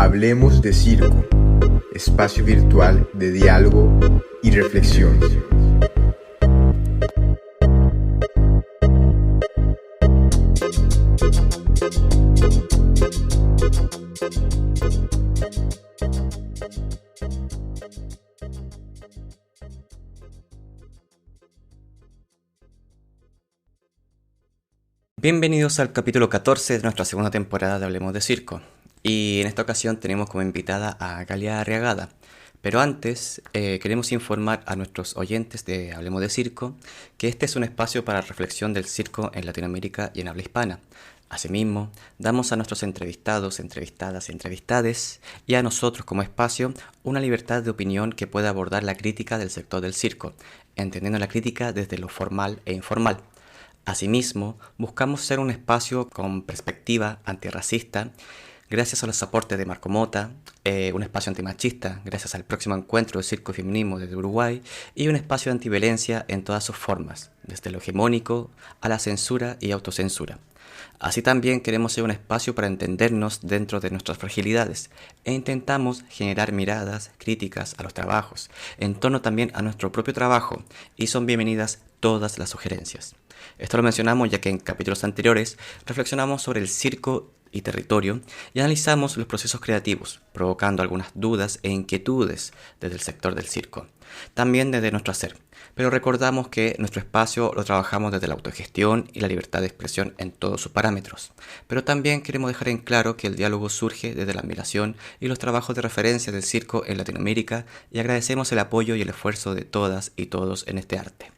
Hablemos de Circo, espacio virtual de diálogo y reflexión. Bienvenidos al capítulo 14 de nuestra segunda temporada de Hablemos de Circo. Y en esta ocasión tenemos como invitada a Galia Arriagada. Pero antes queremos informar a nuestros oyentes de Hablemos de Circo que este es un espacio para reflexión del circo en Latinoamérica y en habla hispana. Asimismo, damos a nuestros entrevistados, entrevistadas y entrevistades y a nosotros como espacio una libertad de opinión que pueda abordar la crítica del sector del circo, entendiendo la crítica desde lo formal e informal. Asimismo, buscamos ser un espacio con perspectiva antirracista, gracias a los aportes de Marco Mota, un espacio antimachista, gracias al próximo encuentro de circo y feminismo desde Uruguay, y un espacio de antiviolencia en todas sus formas, desde lo hegemónico a la censura y autocensura. Así también queremos ser un espacio para entendernos dentro de nuestras fragilidades e intentamos generar miradas críticas a los trabajos, en torno también a nuestro propio trabajo, y son bienvenidas todas las sugerencias. Esto lo mencionamos ya que en capítulos anteriores reflexionamos sobre el circo y territorio y analizamos los procesos creativos, provocando algunas dudas e inquietudes desde el sector del circo, también desde nuestro hacer. Pero recordamos que nuestro espacio lo trabajamos desde la autogestión y la libertad de expresión en todos sus parámetros. Pero también queremos dejar en claro que el diálogo surge desde la admiración y los trabajos de referencia del circo en Latinoamérica y agradecemos el apoyo y el esfuerzo de todas y todos en este arte.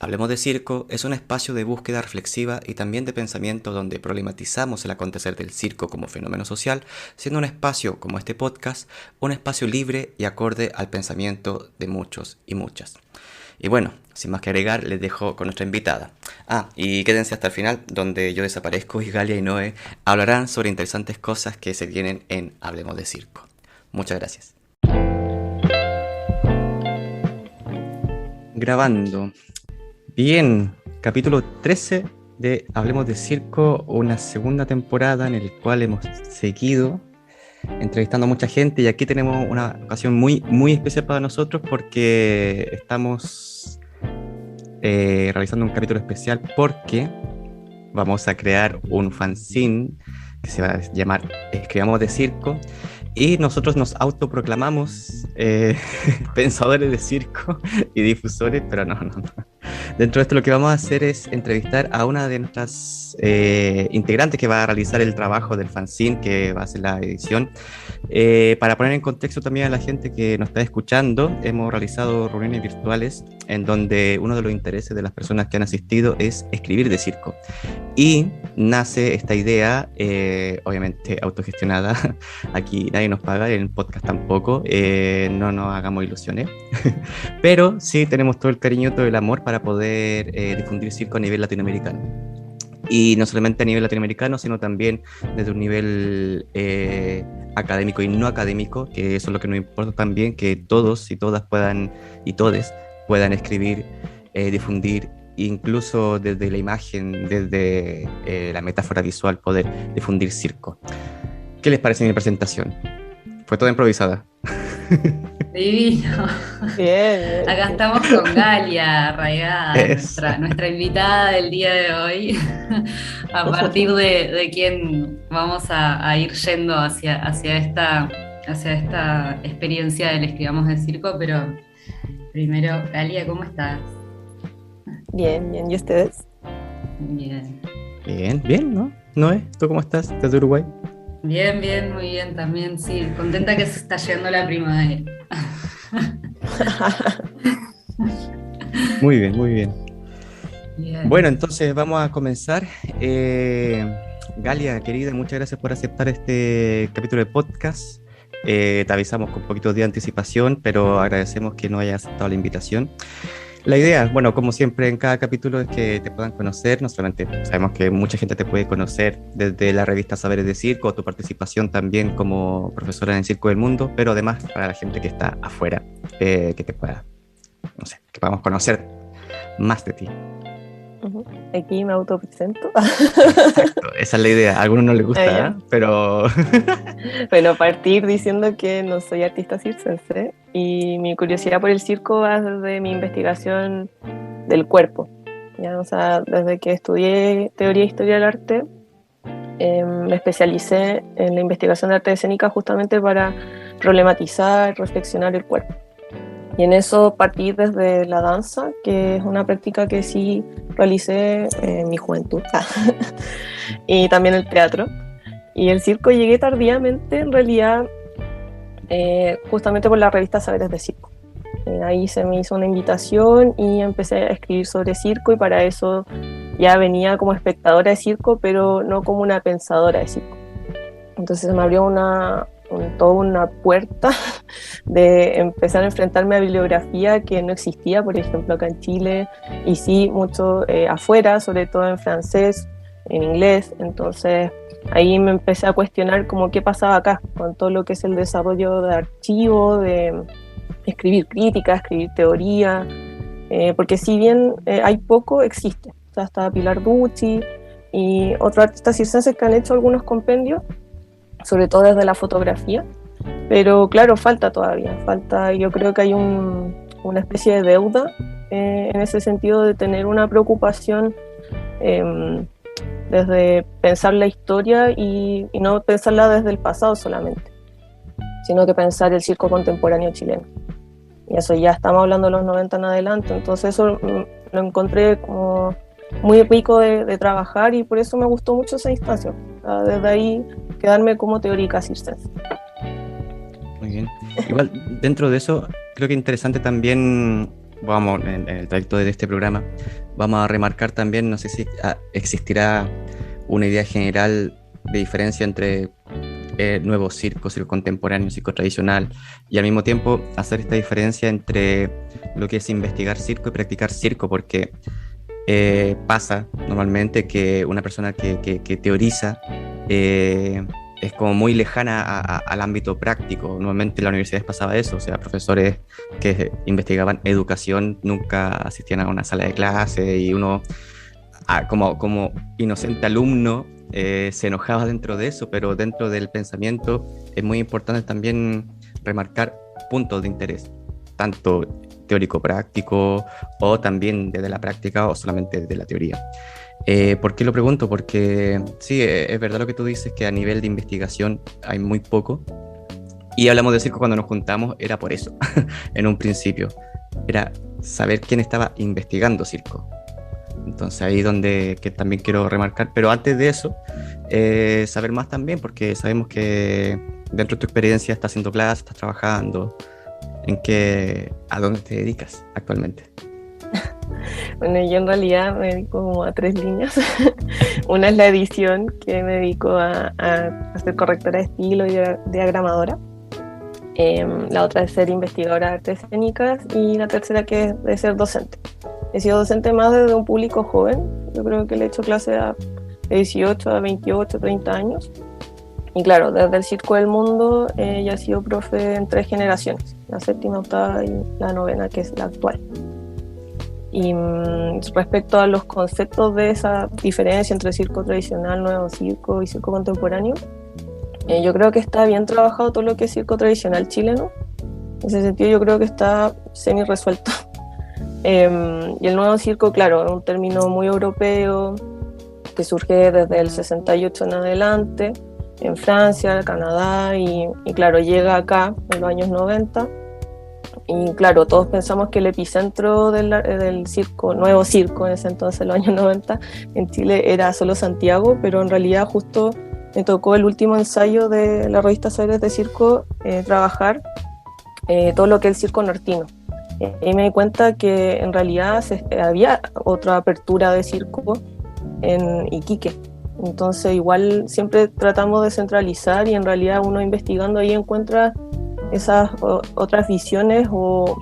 Hablemos de Circo es un espacio de búsqueda reflexiva y también de pensamiento donde problematizamos el acontecer del circo como fenómeno social, siendo un espacio como este podcast, un espacio libre y acorde al pensamiento de muchos y muchas. Y bueno, sin más que agregar, les dejo con nuestra invitada. Y quédense hasta el final, donde yo desaparezco y Galia y Noé hablarán sobre interesantes cosas que se vienen en Hablemos de Circo. Muchas gracias. Grabando. Bien, capítulo 13 de Hablemos de Circo, una segunda temporada en el cual hemos seguido entrevistando a mucha gente y aquí tenemos una ocasión muy especial para nosotros porque estamos realizando un capítulo especial porque vamos a crear un fanzine que se va a llamar Escribamos de Circo y nosotros nos autoproclamamos pensadores de circo y difusores, pero no. Dentro de esto lo que vamos a hacer es entrevistar a una de nuestras integrantes que va a realizar el trabajo del fanzine, que va a hacer la edición. Para poner en contexto también a la gente que nos está escuchando, hemos realizado reuniones virtuales en donde uno de los intereses de las personas que han asistido es escribir de circo. Y nace esta idea, obviamente autogestionada, aquí nadie nos paga, en el podcast tampoco, no nos hagamos ilusiones, pero sí tenemos todo el cariño, todo el amor para poder difundir circo a nivel latinoamericano. Y no solamente a nivel latinoamericano, sino también desde un nivel académico y no académico, que eso es lo que nos importa también, que todos y todas puedan, y todes, puedan escribir, difundir, incluso desde la imagen, desde la metáfora visual, poder difundir circo. ¿Qué les parece mi presentación? Fue toda improvisada. Divino. Bien. Acá estamos con Galia Arriagada, nuestra invitada del día de hoy, a partir de quien vamos a ir yendo hacia esta experiencia del Escribamos de Circo, pero primero, Galia, ¿cómo estás? Bien, ¿y ustedes? Bien. Bien, ¿no? Noé, ¿tú cómo estás? ¿Estás de Uruguay? Bien, muy bien también, sí. Contenta que se está llegando la primavera. Muy bien. Bien. Bueno, entonces vamos a comenzar. Galia, querida, muchas gracias por aceptar este capítulo de podcast. Te avisamos con un poquito de anticipación, pero agradecemos que no hayas aceptado la invitación. La idea, bueno, como siempre en cada capítulo es que te puedan conocer, no solamente sabemos que mucha gente te puede conocer desde la revista Saberes de Circo, tu participación también como profesora en Circo del Mundo, pero además para la gente que está afuera, que te pueda, no sé, que podamos conocer más de ti. Aquí me autopresento. Exacto, esa es la idea. A algunos no les gusta, ¿eh? Pero... Bueno, partir diciendo que no soy artista circense y mi curiosidad por el circo va desde mi investigación del cuerpo. ¿Ya? O sea, desde que estudié teoría e historia del arte, me especialicé en la investigación de arte escénica justamente para problematizar, reflexionar el cuerpo. Y en eso partí desde la danza, que es una práctica que sí realicé en mi juventud, y también el teatro. Y el circo llegué tardíamente, en realidad, justamente por la revista Saberes de Circo. Ahí se me hizo una invitación y empecé a escribir sobre circo, y para eso ya venía como espectadora de circo, pero no como una pensadora de circo. Entonces se me abrió toda una puerta de empezar a enfrentarme a bibliografía que no existía, por ejemplo, acá en Chile, y sí mucho afuera, sobre todo en francés, en inglés. Entonces ahí me empecé a cuestionar como qué pasaba acá, con todo lo que es el desarrollo de archivo, de escribir crítica, escribir teoría, porque si bien hay poco, existe. O sea, está Pilar Ducci y otros artistas circenses que han hecho algunos compendios, sobre todo desde la fotografía, pero claro, falta todavía, yo creo que hay una especie de deuda en ese sentido, de tener una preocupación desde pensar la historia y no pensarla desde el pasado solamente, sino que pensar el circo contemporáneo chileno. Y eso ya estamos hablando de los 90 en adelante, entonces eso lo encontré como muy rico de trabajar, y por eso me gustó mucho esa instancia. Desde ahí quedarme como teórica circense. Muy bien. Igual, dentro de eso, creo que interesante también, vamos, en el trayecto de este programa, vamos a remarcar también, no sé si existirá una idea general de diferencia entre nuevo circo contemporáneo, circo tradicional, y al mismo tiempo hacer esta diferencia entre lo que es investigar circo y practicar circo, porque pasa normalmente que una persona que teoriza es como muy lejana al ámbito práctico. Normalmente en las universidades pasaba eso, o sea, profesores que investigaban educación nunca asistían a una sala de clase, y uno como inocente alumno se enojaba dentro de eso, pero dentro del pensamiento es muy importante también remarcar puntos de interés, tanto teórico-práctico o también desde la práctica o solamente desde la teoría. ¿Por qué lo pregunto? Porque sí, es verdad lo que tú dices, que a nivel de investigación hay muy poco, y hablamos de circo cuando nos juntamos, era por eso, en un principio, era saber quién estaba investigando circo. Entonces ahí donde que también quiero remarcar, pero antes de eso, saber más también, porque sabemos que dentro de tu experiencia estás haciendo clases, estás trabajando, ¿a dónde te dedicas actualmente? Bueno, yo en realidad me dedico como a 3 líneas. Una es la edición, que me dedico a ser correctora de estilo y diagramadora. La otra es ser investigadora de artes escénicas, y la tercera que es de ser docente. He sido docente más desde un público joven. Yo creo que le he hecho clase de 18 a 28, 30 años. Y claro, desde el Circo del Mundo ya he sido profe en 3 generaciones, la 7ª, 8ª y la 9ª, que es la actual. Y respecto a los conceptos de esa diferencia entre circo tradicional, nuevo circo y circo contemporáneo, yo creo que está bien trabajado todo lo que es circo tradicional chileno. En ese sentido yo creo que está semi resuelto. Y el nuevo circo, claro, es un término muy europeo que surge desde el 68 en adelante, en Francia, Canadá, y claro, llega acá en los años 90. Y claro, todos pensamos que el epicentro del circo, nuevo circo en ese entonces, en los años 90, en Chile era solo Santiago, pero en realidad justo me tocó el último ensayo de la revista Saberes de Circo trabajar todo lo que es el circo nortino. Y me di cuenta que en realidad había otra apertura de circo en Iquique. Entonces igual siempre tratamos de centralizar, y en realidad uno investigando ahí encuentra esas otras visiones o,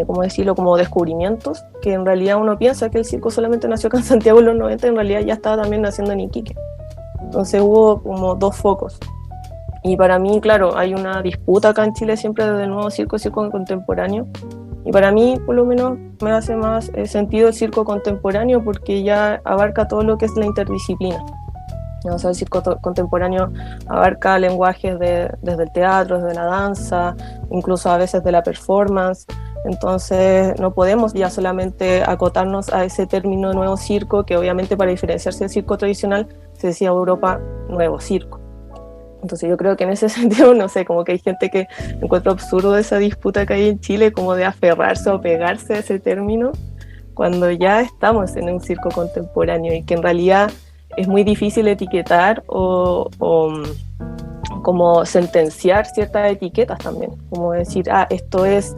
¿cómo decirlo?, como descubrimientos, que en realidad uno piensa que el circo solamente nació acá en Santiago en los 90, en realidad ya estaba también naciendo en Iquique. Entonces hubo como 2 focos. Y para mí, claro, hay una disputa acá en Chile siempre desde el nuevo circo y circo contemporáneo, Y para mí, por lo menos, me hace más sentido el circo contemporáneo porque ya abarca todo lo que es la interdisciplina. O sea, el circo contemporáneo abarca lenguajes desde el teatro, desde la danza, incluso a veces de la performance. Entonces no podemos ya solamente acotarnos a ese término nuevo circo, que obviamente para diferenciarse del circo tradicional se decía Europa nuevo circo. Entonces yo creo que en ese sentido, no sé, como que hay gente que encuentra absurdo esa disputa que hay en Chile, como de aferrarse o pegarse a ese término, cuando ya estamos en un circo contemporáneo y que en realidad es muy difícil etiquetar o como sentenciar ciertas etiquetas también, como decir, esto es,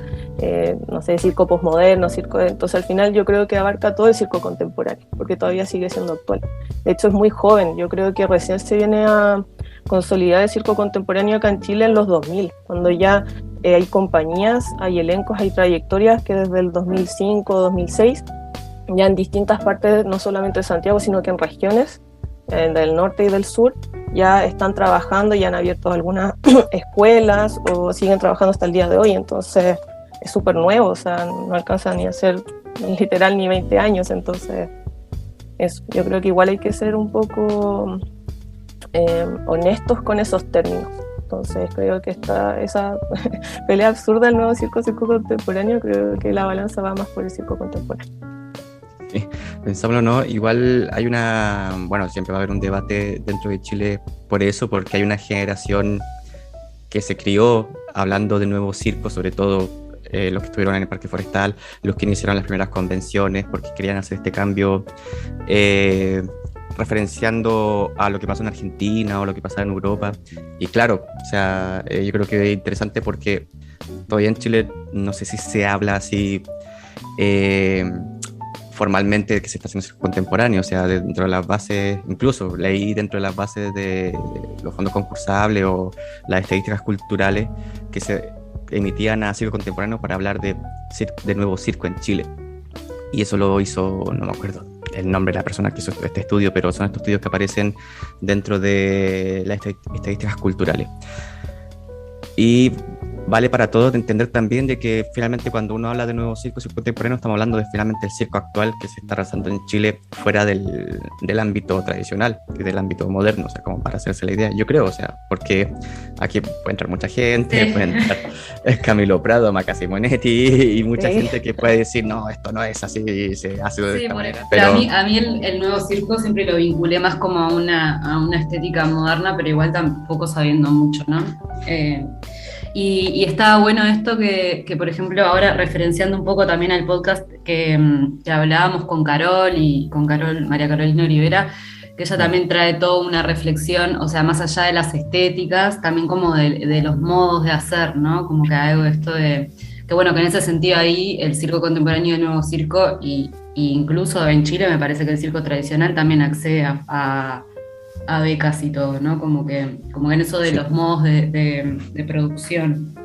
no sé, circo posmoderno, entonces al final yo creo que abarca todo el circo contemporáneo, porque todavía sigue siendo actual. De hecho es muy joven, yo creo que recién se viene a consolidar el circo contemporáneo acá en Chile en los 2000, cuando ya hay compañías, hay elencos, hay trayectorias que desde el 2005, 2006, ya en distintas partes, no solamente de Santiago, sino que en regiones del norte y del sur, ya están trabajando y han abierto algunas escuelas o siguen trabajando hasta el día de hoy. Entonces es súper nuevo, o sea, no alcanza ni a ser literal ni 20 años. Entonces yo creo que igual hay que ser un poco honestos con esos términos. Entonces creo que esa pelea absurda del nuevo circo contemporáneo, creo que la balanza va más por el circo contemporáneo. Sí, pensámoslo, ¿no? Igual hay siempre va a haber un debate dentro de Chile por eso, porque hay una generación que se crió hablando de nuevo circo, sobre todo los que estuvieron en el Parque Forestal, los que iniciaron las primeras convenciones, porque querían hacer este cambio referenciando a lo que pasó en Argentina o lo que pasaba en Europa. Y claro, o sea, yo creo que es interesante porque todavía en Chile no sé si se habla así formalmente que se está haciendo circo contemporáneo, o sea, dentro de las bases, incluso leí dentro de las bases de los fondos concursables o las estadísticas culturales que se emitían a circo contemporáneo para hablar de nuevo circo en Chile. Y eso lo hizo, no me acuerdo el nombre de la persona que hizo este estudio, pero son estos estudios que aparecen dentro de las estadísticas culturales. Y vale para todos entender también de que finalmente cuando uno habla de nuevo circo contemporáneo estamos hablando de finalmente el circo actual que se está realizando en Chile fuera del ámbito tradicional y del ámbito moderno, o sea, como para hacerse la idea, yo creo, o sea, porque aquí puede entrar mucha gente, puede entrar Camilo Prado, Maca Simonetti y mucha gente que puede decir, no, esto no es así, se hace de esta manera. Pero a mí el nuevo circo siempre lo vinculé más como a una estética moderna, pero igual tampoco sabiendo mucho, ¿no? Y estaba bueno esto que, por ejemplo, ahora referenciando un poco también al podcast que hablábamos con María Carolina Olivera, que ella también trae toda una reflexión, o sea, más allá de las estéticas, también como de los modos de hacer, ¿no? Como que hay algo de esto de, que bueno, que en ese sentido ahí el circo contemporáneo y el nuevo circo, y incluso en Chile me parece que el circo tradicional también accede a becas y todo, ¿no? Como que en eso de los modos de producción.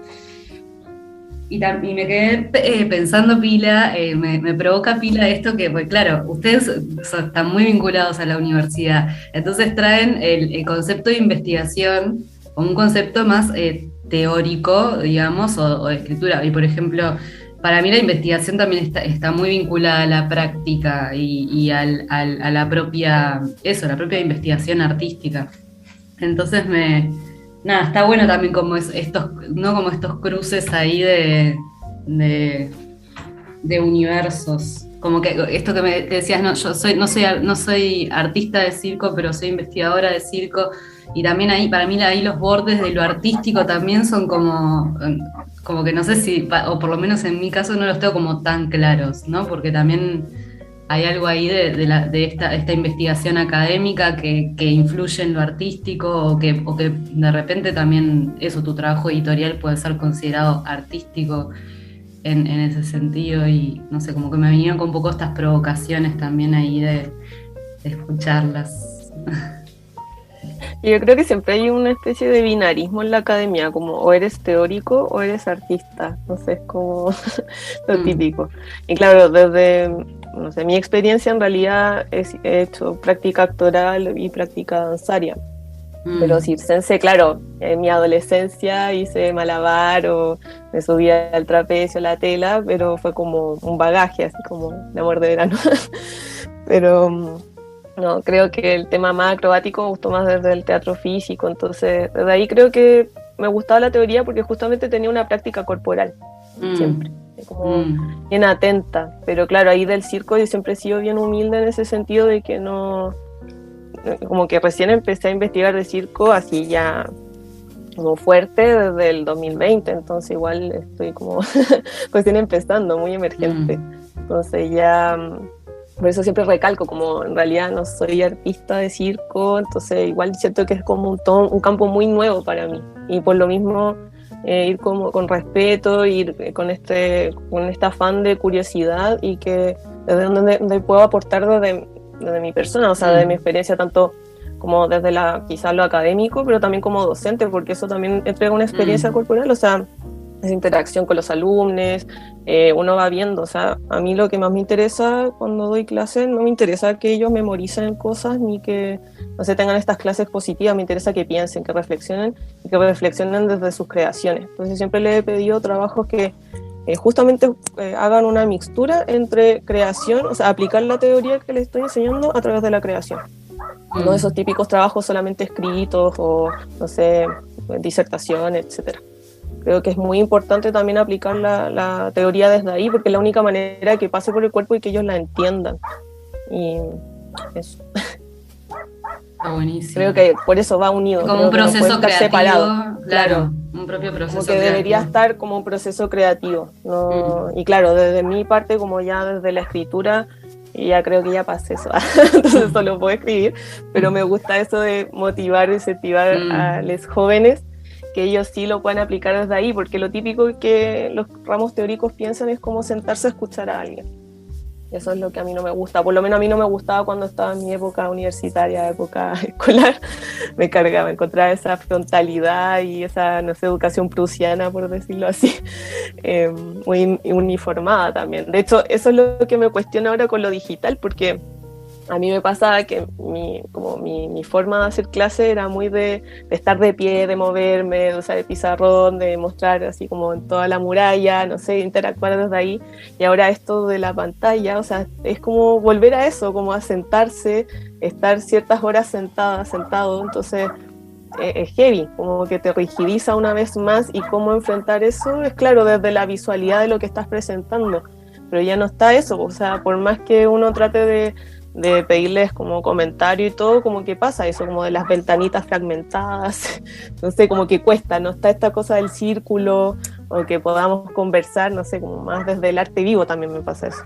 Y me quedé pensando pila, me provoca pila esto que, pues claro, ustedes están muy vinculados a la universidad, entonces traen el concepto de investigación como un concepto más teórico, digamos, o de escritura. Y por ejemplo, para mí la investigación también está muy vinculada a la práctica y a la propia investigación artística. Entonces está bueno también como estos cruces ahí de universos. Como que esto que me decías, no, yo no soy artista de circo, pero soy investigadora de circo. Y también ahí, para mí ahí los bordes de lo artístico también son como que no sé si, o por lo menos en mi caso no los tengo como tan claros, ¿no? Porque también hay algo ahí de esta investigación académica que influye en lo artístico o que de repente también tu trabajo editorial puede ser considerado artístico en ese sentido. Y no sé, como que me vinieron con un poco estas provocaciones también ahí de escucharlas. Yo creo que siempre hay una especie de binarismo en la academia, como o eres teórico o eres artista, no sé, es como lo típico. Y claro, desde, no sé, mi experiencia en realidad he hecho práctica actoral y práctica danzaria. Pero circense, claro, en mi adolescencia hice malabar o me subía al trapecio, la tela, pero fue como un bagaje, así como el amor de verano. Pero no, creo que el tema más acrobático me gustó más desde el teatro físico, entonces desde ahí creo que me gustaba la teoría porque justamente tenía una práctica corporal, siempre, como bien atenta, pero claro, ahí del circo yo siempre he sido bien humilde en ese sentido de que no, como que recién empecé a investigar de circo así ya como fuerte desde el 2020, entonces igual estoy como recién empezando, muy emergente, entonces ya... Por eso siempre recalco, como en realidad no soy artista de circo, entonces igual siento que es como un campo muy nuevo para mí. Y por lo mismo ir como con respeto, ir con este afán de curiosidad y que desde donde puedo aportar desde mi persona, o sea, desde mi experiencia tanto como desde quizás lo académico, pero también como docente, porque eso también entrega una experiencia corporal, o sea, esa interacción con los alumnos, uno va viendo, o sea, a mí lo que más me interesa cuando doy clases, no me interesa que ellos memoricen cosas ni que, no sé, tengan estas clases positivas, me interesa que piensen, que reflexionen y que reflexionen desde sus creaciones. Entonces siempre les he pedido trabajos que justamente hagan una mixtura entre creación, o sea, aplicar la teoría que les estoy enseñando a través de la creación. No esos típicos trabajos solamente escritos o, no sé, disertaciones, etcétera. Creo que es muy importante también aplicar la teoría desde ahí, porque es la única manera que pase por el cuerpo y que ellos la entiendan. Y eso. Está buenísimo. Creo que por eso va unido. Como un proceso no creativo, separado. Claro, un propio proceso como que creativo. debería estar como un proceso creativo. ¿No? Y claro, desde mi parte, como ya desde la escritura, ya creo que ya pasé eso. Entonces solo puedo escribir, pero me gusta eso de motivar, incentivar a los jóvenes que ellos sí lo puedan aplicar desde ahí, porque lo típico que los ramos teóricos piensan es como sentarse a escuchar a alguien. Eso es lo que a mí no me gusta, por lo menos a mí no me gustaba cuando estaba en mi época universitaria, época escolar, me cargaba, encontraba esa frontalidad y esa, no sé, educación prusiana, por decirlo así, muy uniformada también. De hecho, eso es lo que me cuestiona ahora con lo digital, porque a mí me pasaba que mi forma de hacer clase era muy de estar de pie, de moverme, de usar el pizarrón, de mostrar así como en toda la muralla, no sé, interactuar desde ahí. Y ahora esto de la pantalla, o sea, es como volver a eso, como a sentarse, estar ciertas horas sentado. Entonces es heavy, como que te rigidiza una vez más, y cómo enfrentar eso es claro desde la visualidad de lo que estás presentando. Pero ya no está eso, o sea, por más que uno trate de pedirles como comentario y todo, como que pasa eso, como de las ventanitas fragmentadas, no sé, como que cuesta, no está esta cosa del círculo, o que podamos conversar, no sé, como más desde el arte vivo también me pasa eso,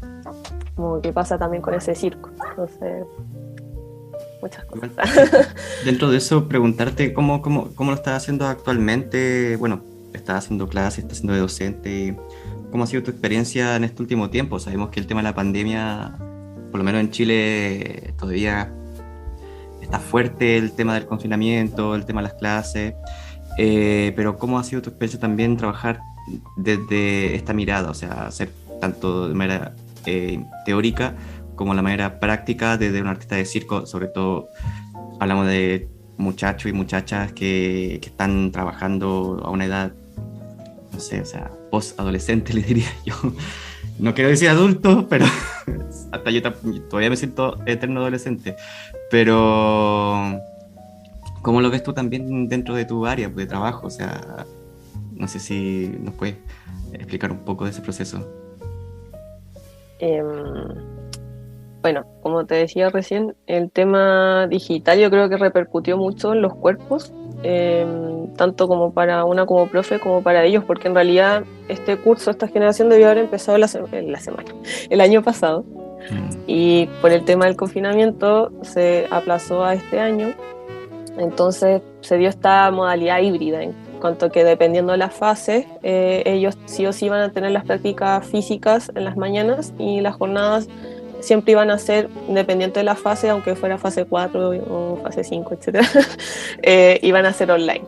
como que pasa también con ese circo, entonces, muchas cosas. Dentro de eso, preguntarte cómo lo estás haciendo actualmente. Bueno, estás haciendo clases, estás haciendo de docente, ¿cómo ha sido tu experiencia en este último tiempo? Sabemos que el tema de la pandemia, por lo menos en Chile, todavía está fuerte el tema del confinamiento, el tema de las clases, pero ¿cómo ha sido tu experiencia también trabajar desde esta mirada? O sea, hacer tanto de manera teórica como la manera práctica desde un artista de circo. Sobre todo hablamos de muchachos y muchachas que están trabajando a una edad, no sé, o sea, post-adolescente, le diría yo. No quiero decir adulto, pero hasta yo todavía me siento eterno adolescente. Pero ¿cómo lo ves tú también dentro de tu área de trabajo? O sea, no sé si nos puedes explicar un poco de ese proceso. Bueno, como te decía recién, el tema digital yo creo que repercutió mucho en los cuerpos, tanto como para una como profe como para ellos, porque en realidad este curso, esta generación debió haber empezado el año pasado, y por el tema del confinamiento se aplazó a este año. Entonces se dio esta modalidad híbrida, en cuanto que dependiendo de las fases, ellos sí o sí van a tener las prácticas físicas en las mañanas, y las jornadas siempre iban a ser independiente de la fase, aunque fuera fase 4 o fase 5, etc. Iban a ser online.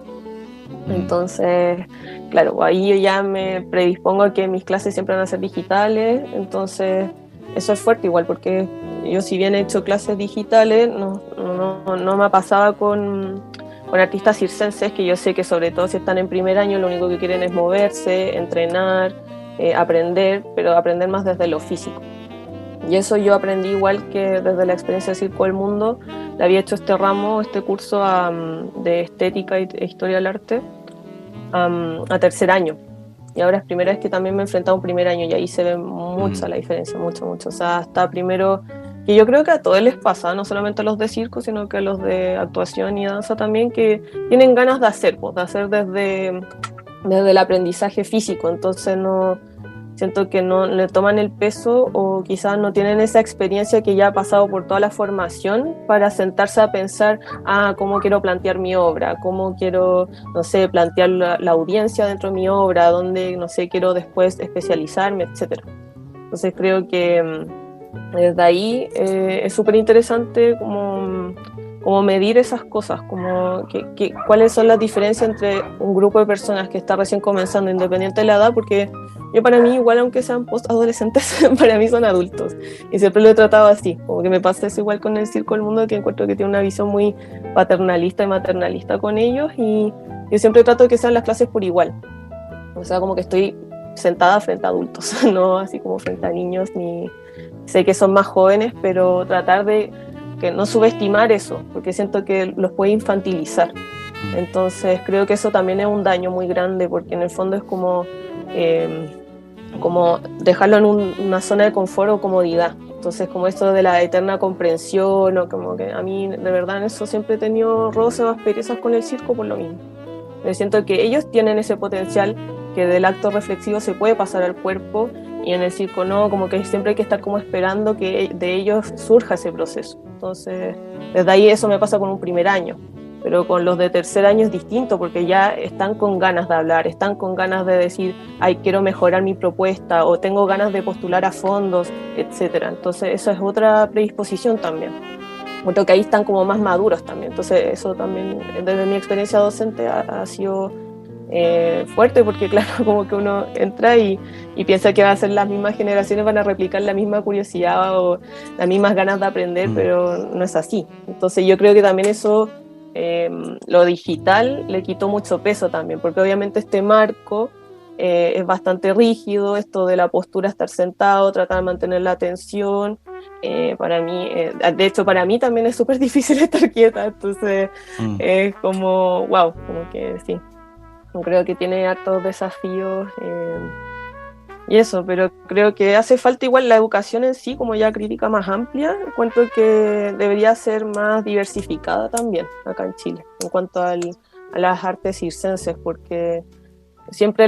Entonces, claro, ahí yo ya me predispongo a que mis clases siempre van a ser digitales. Entonces eso es fuerte igual, porque yo, si bien he hecho clases digitales, no me pasaba con con artistas circenses que yo sé que sobre todo si están en primer año lo único que quieren es moverse, entrenar, aprender, pero aprender más desde lo físico. Y eso yo aprendí igual que desde la experiencia de Circo del Mundo. Le había hecho este ramo, este curso de estética e historia del arte a tercer año. Y ahora es primera vez que también me he enfrentado a un primer año y ahí se ve mucha la diferencia, mucho. O sea, hasta primero, que yo creo que a todos les pasa, no solamente a los de circo, sino que a los de actuación y danza también, que tienen ganas de hacer, pues, de hacer desde el aprendizaje físico. Entonces no siento que no le toman el peso o quizás no tienen esa experiencia que ya ha pasado por toda la formación para sentarse a pensar, cómo quiero plantear mi obra, cómo quiero, no sé, plantear la audiencia dentro de mi obra, dónde, no sé, quiero después especializarme, etc. Entonces creo que desde ahí es súper interesante como medir esas cosas, como cuáles son las diferencias entre un grupo de personas que está recién comenzando, independiente de la edad, porque yo para mí, igual aunque sean post-adolescentes, para mí son adultos, y siempre lo he tratado así, como que me pasa eso igual con el Circo del Mundo, que encuentro que tiene una visión muy paternalista y maternalista con ellos, y yo siempre trato de que sean las clases por igual, o sea, como que estoy sentada frente a adultos, no así como frente a niños, ni sé que son más jóvenes, pero tratar de que no subestimar eso, porque siento que los puede infantilizar. Entonces creo que eso también es un daño muy grande, porque en el fondo es como dejarlo en una zona de confort o comodidad. Entonces como esto de la eterna comprensión, o como que a mí de verdad en eso siempre he tenido roces o asperezas con el circo por lo mismo. Me siento que ellos tienen ese potencial que del acto reflexivo se puede pasar al cuerpo, y en el circo no, como que siempre hay que estar como esperando que de ellos surja ese proceso. Entonces, desde ahí eso me pasa con un primer año, pero con los de tercer año es distinto, porque ya están con ganas de hablar, están con ganas de decir, quiero mejorar mi propuesta, o tengo ganas de postular a fondos, etcétera. Entonces, eso es otra predisposición también. Creo que ahí están como más maduros también. Entonces, eso también, desde mi experiencia docente, ha sido fuerte, porque claro, como que uno entra y piensa que va a ser las mismas generaciones, van a replicar la misma curiosidad o las mismas ganas de aprender, pero no es así. Entonces yo creo que también eso, lo digital le quitó mucho peso también, porque obviamente este marco es bastante rígido, esto de la postura, estar sentado, tratar de mantener la atención, para mí, de hecho para mí también es súper difícil estar quieta, entonces es como wow, como que sí. Creo que tiene hartos desafíos y eso, pero creo que hace falta igual la educación en sí, como ya crítica más amplia. Encuentro que debería ser más diversificada también acá en Chile, en cuanto a las artes circenses, porque siempre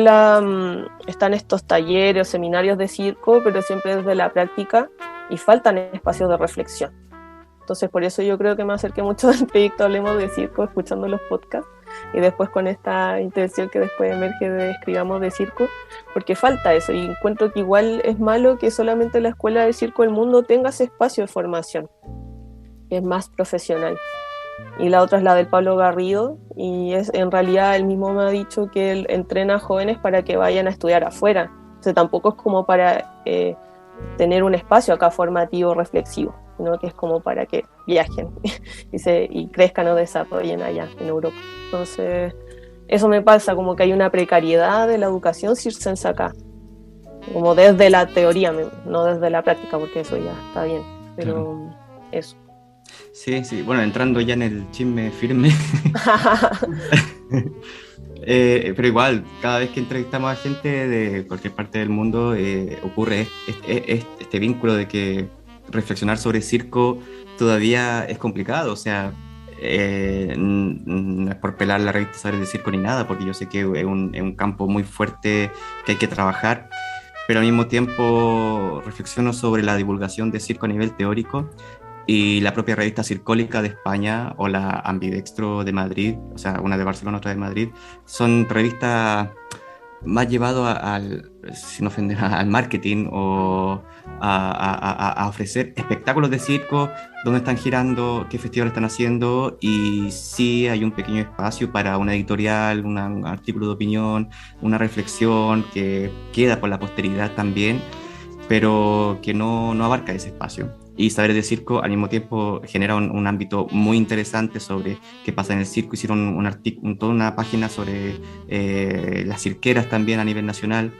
están estos talleres o seminarios de circo, pero siempre desde la práctica, y faltan espacios de reflexión. Entonces por eso yo creo que me acerqué mucho al proyecto Hablemos de Circo, escuchando los podcasts, y después con esta intención que después emerge de Escribamos de Circo, porque falta eso, y encuentro que igual es malo que solamente la Escuela de Circo del Mundo tenga ese espacio de formación, que es más profesional. Y la otra es la del Pablo Garrido, y en realidad él mismo me ha dicho que él entrena a jóvenes para que vayan a estudiar afuera, o sea, tampoco es como para tener un espacio acá formativo, reflexivo, sino que es como para que viajen y crezcan o desarrollen allá en Europa. Entonces, eso me pasa, como que hay una precariedad de la educación circense acá, como desde la teoría, no desde la práctica, porque eso ya está bien, pero eso. Sí, bueno, entrando ya en el chisme firme, pero igual, cada vez que entrevistamos a gente de cualquier parte del mundo, ocurre este vínculo de que reflexionar sobre circo todavía es complicado, o sea, no es por pelar la revista Saberes de Circo ni nada, porque yo sé que es un campo muy fuerte que hay que trabajar, pero al mismo tiempo reflexiono sobre la divulgación de circo a nivel teórico, y la propia revista Circólica de España o la Ambidextro de Madrid, o sea, una de Barcelona, otra de Madrid, son revistas más llevadas sin ofender, al marketing o a ofrecer espectáculos de circo, dónde están girando, qué festivales están haciendo, y sí hay un pequeño espacio para una editorial, un artículo de opinión, una reflexión que queda por la posteridad también. pero que no abarca ese espacio. Y Saberes de Circo al mismo tiempo genera un ámbito muy interesante sobre qué pasa en el circo. Hicieron toda una página sobre las cirqueras también a nivel nacional.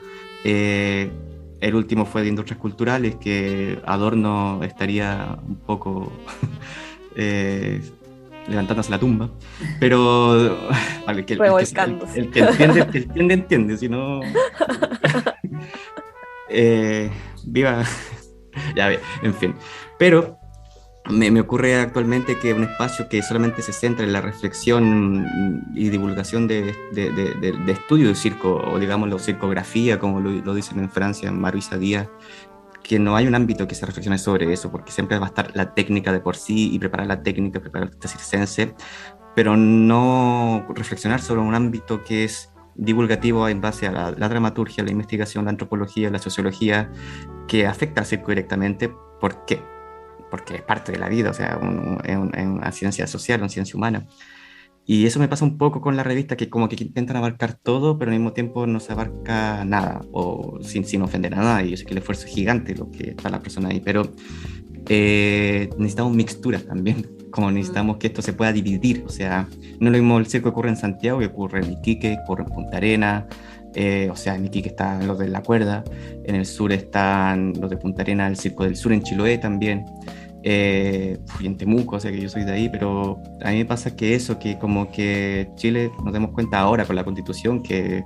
El último fue de Industrias Culturales, que Adorno estaría un poco levantándose la tumba, pero vale, Revolcándose. el que entiende, si no... viva... ya, en fin. Pero me ocurre actualmente que un espacio que solamente se centra en la reflexión y divulgación de estudio de circo, o digámoslo, circografía, como lo dicen en Francia, Marisa Díaz, que no hay un ámbito que se reflexione sobre eso, porque siempre va a estar la técnica de por sí y preparar la técnica, preparar el artista circense, pero no reflexionar sobre un ámbito que es divulgativo en base a la dramaturgia, la investigación, la antropología, la sociología, que afecta al circo directamente. ¿Por qué? Porque es parte de la vida, o sea, es una ciencia social, una ciencia humana. Y eso me pasa un poco con la revista, que como que intentan abarcar todo, pero al mismo tiempo no se abarca nada, o sin ofender a nadie. Yo sé que el esfuerzo es gigante lo que está la persona ahí, pero necesitamos mixturas también, como necesitamos que esto se pueda dividir. O sea, no es lo mismo el circo que ocurre en Santiago, que ocurre en Iquique, que ocurre en Punta Arenas. O sea, en Iquique están los de la cuerda, en el sur están los de Punta Arenas, el Circo del Sur en Chiloé también, y en Temuco, o sea que yo soy de ahí, pero a mí me pasa que eso, que como que Chile, nos demos cuenta ahora con la Constitución que es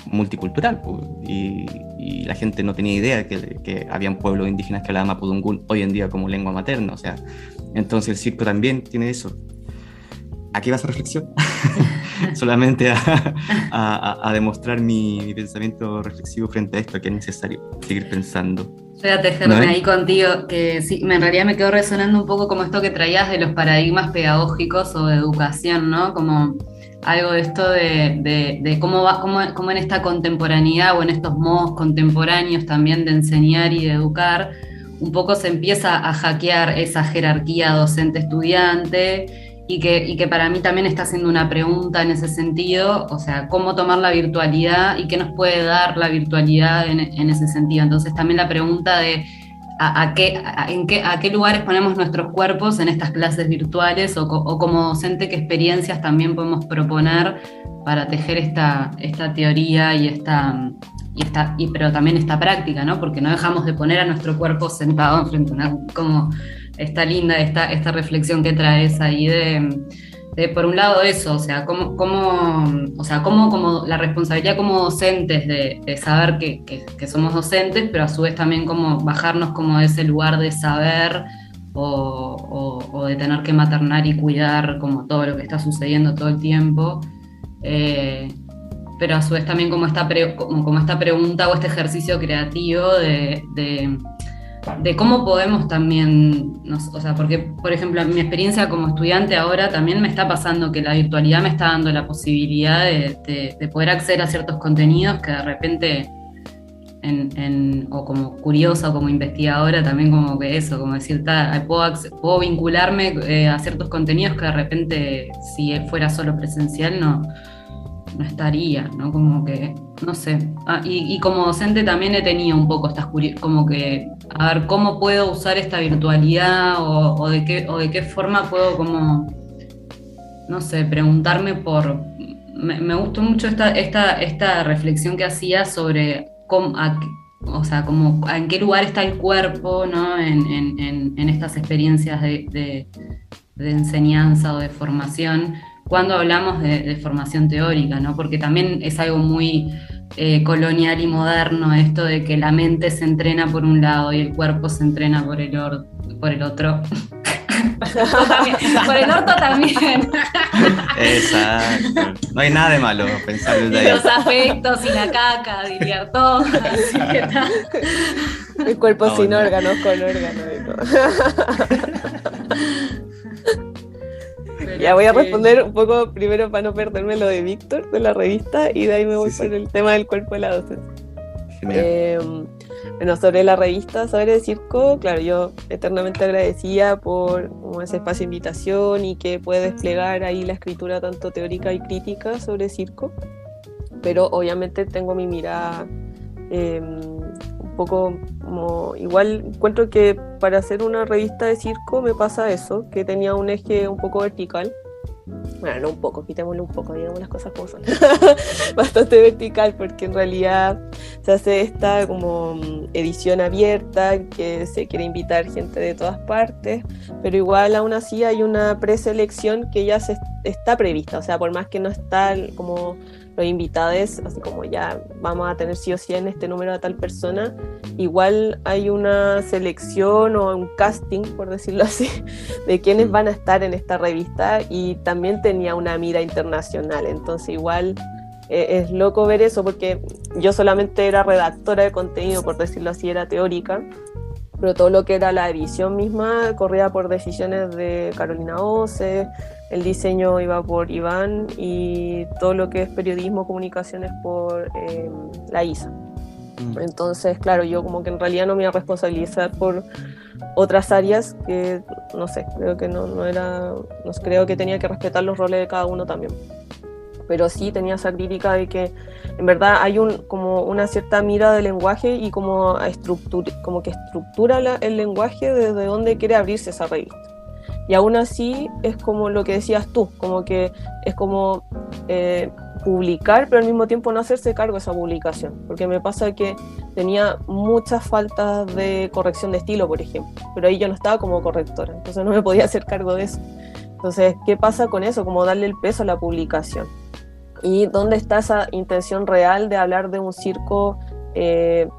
multicultural, pues, y la gente no tenía idea de que habían pueblos indígenas que hablaban mapudungún hoy en día como lengua materna, o sea, entonces el circo también tiene eso. ¿A qué va esa reflexión? Solamente a demostrar mi pensamiento reflexivo frente a esto, que es necesario seguir pensando. Voy a tejerme ahí contigo, que sí, en realidad me quedó resonando un poco como esto que traías de los paradigmas pedagógicos o de educación, ¿no? Como algo de esto de cómo en esta contemporaneidad o en estos modos contemporáneos también de enseñar y de educar, un poco se empieza a hackear esa jerarquía docente-estudiante. Y que para mí también está haciendo una pregunta en ese sentido, o sea, cómo tomar la virtualidad y qué nos puede dar la virtualidad en ese sentido. Entonces también la pregunta de a qué lugares ponemos nuestros cuerpos en estas clases virtuales o como docente, qué experiencias también podemos proponer para tejer esta teoría pero también esta práctica, ¿no? Porque no dejamos de poner a nuestro cuerpo sentado enfrente a una... como está linda esta reflexión que traes ahí de por un lado eso, o sea, como la responsabilidad como docentes de saber que somos docentes, pero a su vez también como bajarnos como de ese lugar de saber o de tener que maternar y cuidar como todo lo que está sucediendo todo el tiempo, pero a su vez también como esta pregunta o este ejercicio creativo de cómo podemos también, o sea, porque, por ejemplo, en mi experiencia como estudiante ahora también me está pasando que la virtualidad me está dando la posibilidad de poder acceder a ciertos contenidos que de repente, o como curiosa o como investigadora, también como que eso, como decir, puedo vincularme a ciertos contenidos que de repente, si fuera solo presencial, no estaría, ¿no? Como que, no sé. Y como docente también he tenido un poco como que, a ver, ¿cómo puedo usar esta virtualidad o de qué forma puedo como, no sé, preguntarme me gustó mucho esta reflexión que hacía sobre o sea, como en qué lugar está el cuerpo, ¿no? En estas experiencias de enseñanza o de formación, cuando hablamos de formación teórica, ¿no? Porque también es algo muy colonial y moderno esto de que la mente se entrena por un lado y el cuerpo se entrena por el otro. Por el orto también. Exacto. No hay nada de malo pensar desde ahí. Los afectos y la caca, diría Artaud. Así que está. El cuerpo sin órganos, con órganos y todo. Ya voy a responder un poco primero para no perderme lo de Víctor, de la revista, y de ahí me voy por el tema del cuerpo de la docencia. Bueno, sobre la revista Saberes de Circo, claro, yo eternamente agradecida por ese espacio de invitación y que puede desplegar ahí la escritura tanto teórica y crítica sobre circo, pero obviamente tengo mi mirada un poco Como, igual encuentro que para hacer una revista de circo me pasa eso, que tenía un eje un poco vertical. Bueno, no un poco, quitémosle un poco, digamos las cosas como son. Bastante vertical, porque en realidad se hace esta como edición abierta, que se quiere invitar gente de todas partes, pero igual aún así hay una preselección que ya está prevista, o sea, por más que no está como los invitados, así como ya vamos a tener sí o sí en este número a tal persona, igual hay una selección o un casting, por decirlo así, de quienes van a estar en esta revista, y también tenía una mira internacional, entonces igual es loco ver eso, porque yo solamente era redactora de contenido, por decirlo así, era teórica, pero todo lo que era la edición misma corría por decisiones de Carolina Oce, el diseño iba por Iván, y todo lo que es periodismo, comunicaciones por la Isa. Entonces, claro, yo como que en realidad no me iba a responsabilizar por otras áreas que, no sé, creo que no era, no creo que tenía que respetar los roles de cada uno también. Pero sí tenía esa crítica de que en verdad hay como una cierta mira del lenguaje y como que estructura el lenguaje desde donde quiere abrirse esa revista. Y aún así es como lo que decías tú, como que es como publicar, pero al mismo tiempo no hacerse cargo de esa publicación, porque me pasa que tenía muchas faltas de corrección de estilo, por ejemplo, pero ahí yo no estaba como correctora, entonces no me podía hacer cargo de eso. Entonces, ¿qué pasa con eso? Como darle el peso a la publicación. ¿Y dónde está esa intención real de hablar de un circo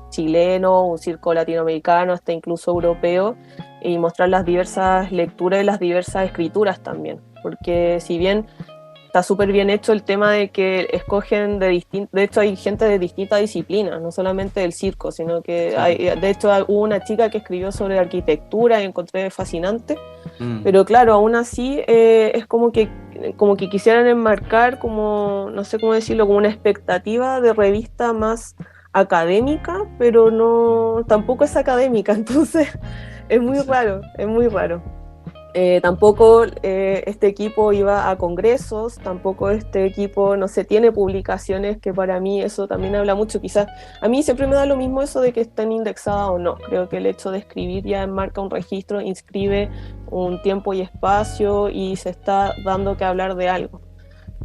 chileno, un circo latinoamericano, hasta incluso europeo, y mostrar las diversas lecturas y las diversas escrituras también? Porque si bien está súper bien hecho el tema de que escogen de hecho hay gente de distintas disciplinas, no solamente del circo, sino que sí. De hecho hubo una chica que escribió sobre arquitectura y encontré fascinante, pero claro, aún así es como que quisieran enmarcar, como, no sé cómo decirlo, como una expectativa de revista más académica, pero no, tampoco es académica, entonces es muy raro, es muy raro. Tampoco este equipo iba a congresos, tampoco este equipo, no sé, tiene publicaciones, que para mí eso también habla mucho. Quizás a mí siempre me da lo mismo eso de que estén indexadas o no. Creo que el hecho de escribir ya enmarca un registro, inscribe un tiempo y espacio y se está dando que hablar de algo.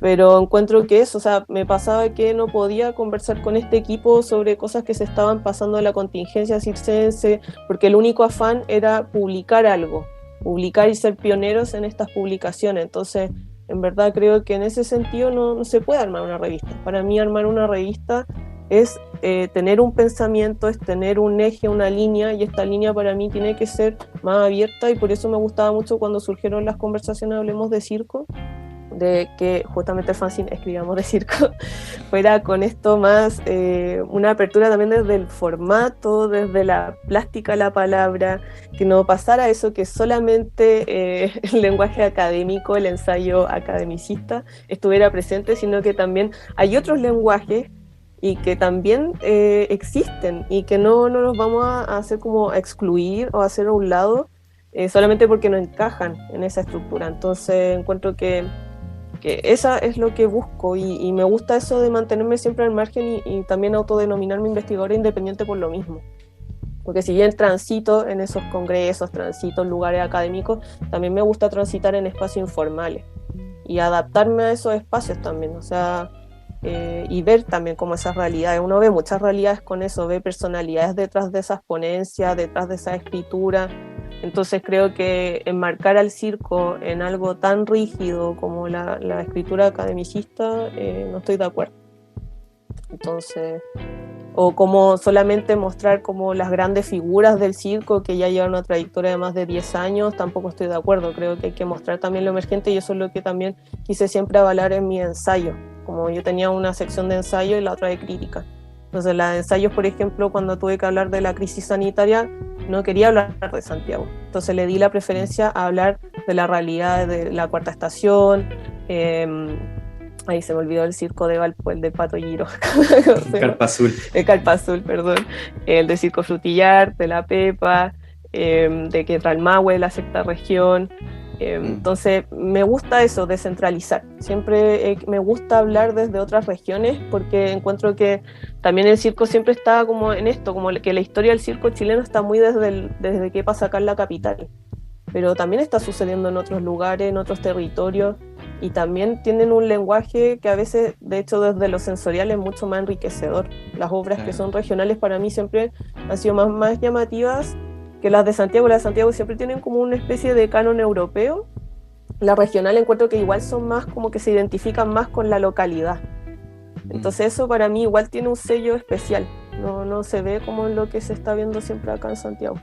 Pero encuentro que eso, o sea, me pasaba que no podía conversar con este equipo sobre cosas que se estaban pasando en la contingencia circense, porque el único afán era publicar algo, publicar y ser pioneros en estas publicaciones. Entonces, en verdad creo que en ese sentido no se puede armar una revista. Para mí armar una revista es tener un pensamiento, es tener un eje, una línea, y esta línea para mí tiene que ser más abierta, y por eso me gustaba mucho cuando surgieron las conversaciones Hablemos de Circo, de que justamente el fanzine Escribamos de Circo fuera con esto más una apertura también desde el formato, desde la plástica de la palabra, que no pasara eso que solamente el lenguaje académico, el ensayo academicista estuviera presente, sino que también hay otros lenguajes y que también existen, y que no nos vamos a hacer como a excluir o a hacer a un lado solamente porque no encajan en esa estructura. Entonces encuentro que esa es lo que busco, y me gusta eso de mantenerme siempre al margen y también autodenominarme investigadora independiente por lo mismo. Porque si bien transito en esos congresos, transito en lugares académicos, también me gusta transitar en espacios informales y adaptarme a esos espacios también, o sea, y ver también como esas realidades. Uno ve muchas realidades con eso, ve personalidades detrás de esas ponencias, detrás de esa escritura. Entonces creo que enmarcar al circo en algo tan rígido como la escritura academicista, no estoy de acuerdo. Entonces, o como solamente mostrar como las grandes figuras del circo que ya llevan una trayectoria de más de 10 años, tampoco estoy de acuerdo. Creo que hay que mostrar también lo emergente, y eso es lo que también quise siempre avalar en mi ensayo. Como yo tenía una sección de ensayo y la otra de crítica. Entonces, la de ensayos, por ejemplo, cuando tuve que hablar de la crisis sanitaria, no quería hablar de Santiago. Entonces le di la preferencia a hablar de la realidad de la Cuarta Estación. Ahí se me olvidó el circo de Valpo, el de Pato Giro. Carpa Azul. El Carpa Azul, perdón. El de Circo Frutillar, de La Pepa, de Quetralmahue, la sexta región. Entonces me gusta eso, descentralizar. Siempre me gusta hablar desde otras regiones porque encuentro que también el circo siempre está como en esto, como que la historia del circo chileno está muy desde que pasa acá en la capital, pero también está sucediendo en otros lugares, en otros territorios, y también tienen un lenguaje que a veces, de hecho, desde lo sensorial es mucho más enriquecedor. Las obras que son regionales para mí siempre han sido más llamativas que las de Santiago. Las de Santiago siempre tienen como una especie de canon europeo. La regional encuentro que igual son más como que se identifican más con la localidad. Entonces eso para mí igual tiene un sello especial. No se ve como lo que se está viendo siempre acá en Santiago.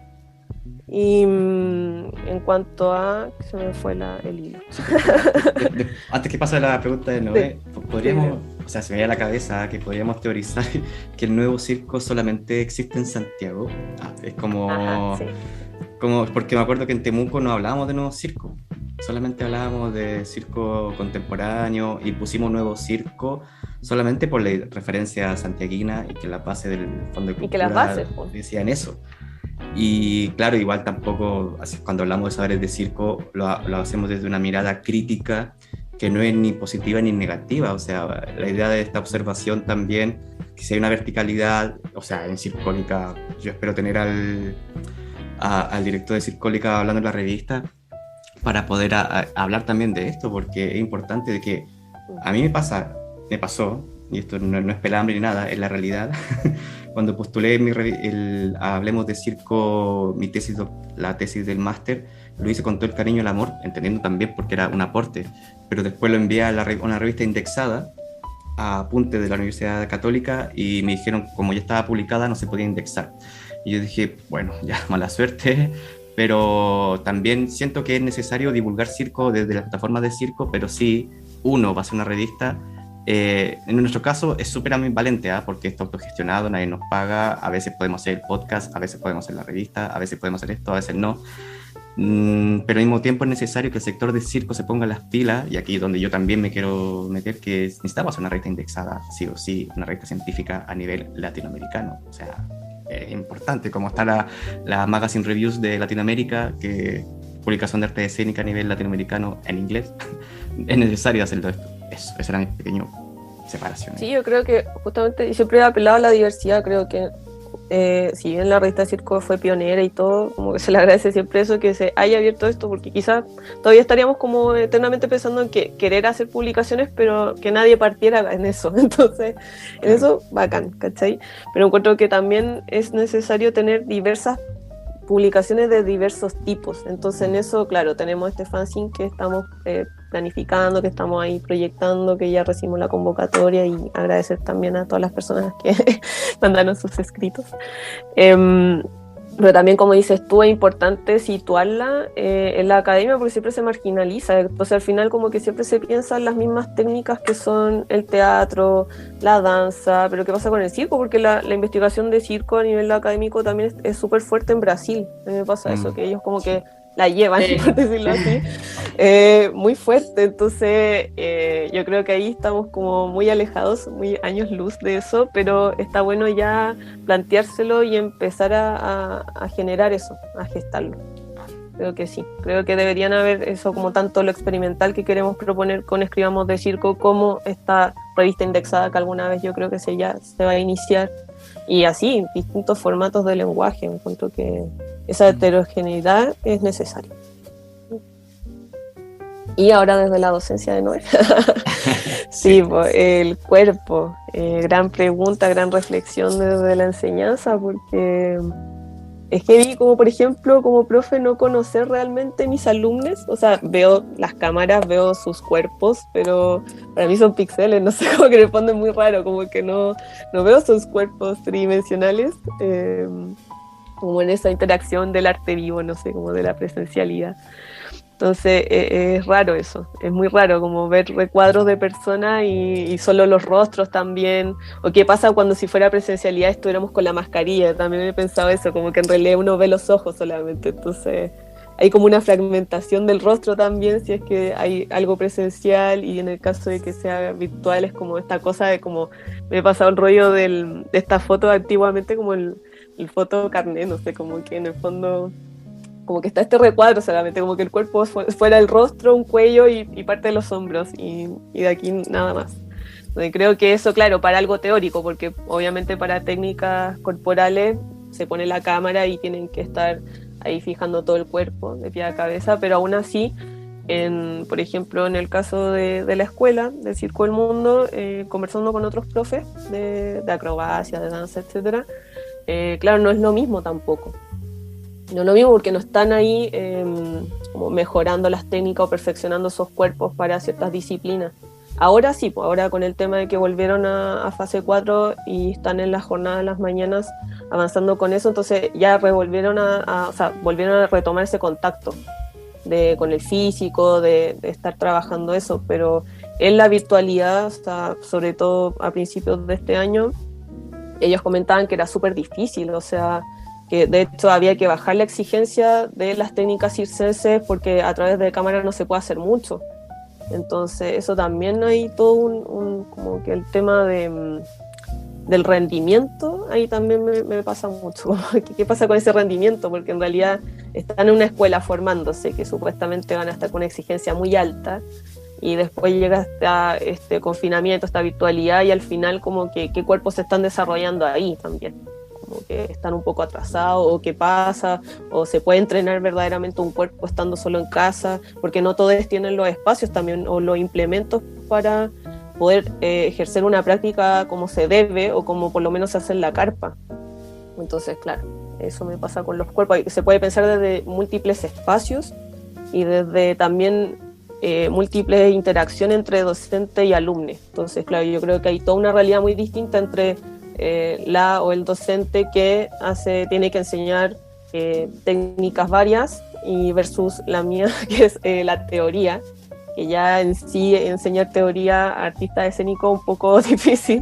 Y en cuanto a... se me fue el hilo. Antes que pase la pregunta de Noé, podríamos, o sea, se me veía a la cabeza que podríamos teorizar que el nuevo circo solamente existe en Santiago. Es como... Ajá, sí. Porque me acuerdo que en Temuco no hablábamos de nuevo circo, solamente hablábamos de circo contemporáneo y pusimos nuevo circo solamente por la referencia santiaguina y que la base del Fondo de Cultura y que las bases decían eso. Y claro, igual tampoco, cuando hablamos de saberes de circo, lo hacemos desde una mirada crítica que no es ni positiva ni negativa. O sea, la idea de esta observación también, que si hay una verticalidad, o sea, en Circólica, yo espero tener al director de Circólica hablando en la revista para poder hablar también de esto, porque es importante de que a mí me pasó, y esto no es pelambre ni nada, es la realidad. Cuando postulé Hablemos de Circo, la tesis del máster, lo hice con todo el cariño y el amor, entendiendo también porque era un aporte, pero después lo envié a una revista indexada, a apuntes de la Universidad Católica, y me dijeron, como ya estaba publicada, no se podía indexar. Y yo dije, bueno, ya, mala suerte, pero también siento que es necesario divulgar circo desde las plataformas de circo, pero sí, uno va a hacer una revista. En nuestro caso es súper ambivalente, porque está autogestionado, nadie nos paga, a veces podemos hacer el podcast, a veces podemos hacer la revista, a veces podemos hacer esto, a veces no. Pero al mismo tiempo es necesario que el sector de circo se ponga las pilas, y aquí donde yo también me quiero meter, que necesitamos una revista indexada, sí o sí, una revista científica a nivel latinoamericano. O sea, es importante, como está la Magazine Reviews de Latinoamérica, que publicación de arte escénica a nivel latinoamericano en inglés. Es necesario hacerlo esto. Esa era mi pequeña separación. Sí, yo creo que justamente siempre he apelado a la diversidad. Creo que si bien la revista de circo fue pionera y todo, como que se le agradece siempre eso, que se haya abierto esto, porque quizás todavía estaríamos como eternamente pensando en querer hacer publicaciones, pero que nadie partiera en eso. Entonces, en eso, bacán, ¿cachai? Pero encuentro que también es necesario tener diversas publicaciones de diversos tipos. Entonces en eso, claro, tenemos este fanzine que estamos planificando, que estamos ahí proyectando, que ya recibimos la convocatoria, y agradecer también a todas las personas que mandaron sus escritos. Pero también, como dices tú, es importante situarla en la academia, porque siempre se marginaliza. Entonces al final como que siempre se piensa en las mismas técnicas que son el teatro, la danza. Pero ¿qué pasa con el circo? Porque la investigación de circo a nivel académico también es súper fuerte en Brasil. A mí me pasa eso, que ellos como que la llevan, por decirlo así, muy fuerte. Entonces yo creo que ahí estamos como muy alejados, muy años luz de eso, pero está bueno ya planteárselo y empezar a generar eso, a gestarlo. Creo que sí, creo que deberían haber eso, como tanto lo experimental que queremos proponer con Escribamos de Circo, como esta revista indexada que alguna vez yo creo que se va a iniciar, y así, distintos formatos de lenguaje. Encuentro que esa heterogeneidad es necesaria. Y ahora desde la docencia de Noé. Sí, pues, el cuerpo, gran pregunta, gran reflexión desde la enseñanza, porque es que vi como, por ejemplo, como profe, no conocer realmente mis alumnos. O sea, veo las cámaras, veo sus cuerpos, pero para mí son píxeles, no sé, como que responde muy raro, como que no veo sus cuerpos tridimensionales, como en esa interacción del arte vivo, no sé, como de la presencialidad. Entonces es raro eso, es muy raro como ver recuadros de personas y solo los rostros también. O qué pasa cuando, si fuera presencialidad, estuviéramos con la mascarilla. También he pensado eso, como que en realidad uno ve los ojos solamente. Entonces hay como una fragmentación del rostro también, si es que hay algo presencial, y en el caso de que sea virtual es como esta cosa de como, me he pasado el rollo de esta foto antiguamente como el foto carné, no sé, como que en el fondo como que está este recuadro solamente, como que el cuerpo fuera el rostro, un cuello y parte de los hombros, y de aquí nada más. Entonces, creo que eso, claro, para algo teórico, porque obviamente para técnicas corporales se pone la cámara y tienen que estar ahí fijando todo el cuerpo, de pie a cabeza, pero aún así, por ejemplo, en el caso de la escuela, del Circo del Mundo, conversando con otros profes de acrobacia, de danza, etc., claro, no es lo mismo tampoco. No es lo mismo porque no están ahí como mejorando las técnicas o perfeccionando esos cuerpos para ciertas disciplinas. Ahora sí, pues ahora con el tema de que volvieron a fase 4 y están en las jornadas de las mañanas avanzando con eso, entonces ya volvieron a retomar ese contacto con el físico, de estar trabajando eso, pero en la virtualidad, sobre todo a principios de este año, ellos comentaban que era súper difícil, o sea, que de hecho había que bajar la exigencia de las técnicas circenses porque a través de cámara no se puede hacer mucho. Entonces eso también hay todo como que el tema del rendimiento, ahí también me pasa mucho. ¿Qué pasa con ese rendimiento? Porque en realidad están en una escuela formándose, que supuestamente van a estar con una exigencia muy alta, y después llega este confinamiento, esta virtualidad, y al final como que qué cuerpos se están desarrollando ahí también. Como que están un poco atrasados, o qué pasa, o se puede entrenar verdaderamente un cuerpo estando solo en casa, porque no todos tienen los espacios también o los implementos para poder ejercer una práctica como se debe, o como por lo menos se hace en la carpa. Entonces, claro, eso me pasa con los cuerpos. Se puede pensar desde múltiples espacios y desde también múltiples interacciones entre docente y alumno. Entonces, claro, yo creo que hay toda una realidad muy distinta entre la o el docente que tiene que enseñar técnicas varias y versus la mía, que es la teoría, que ya en sí enseñar teoría a artistas escénicos un poco difícil,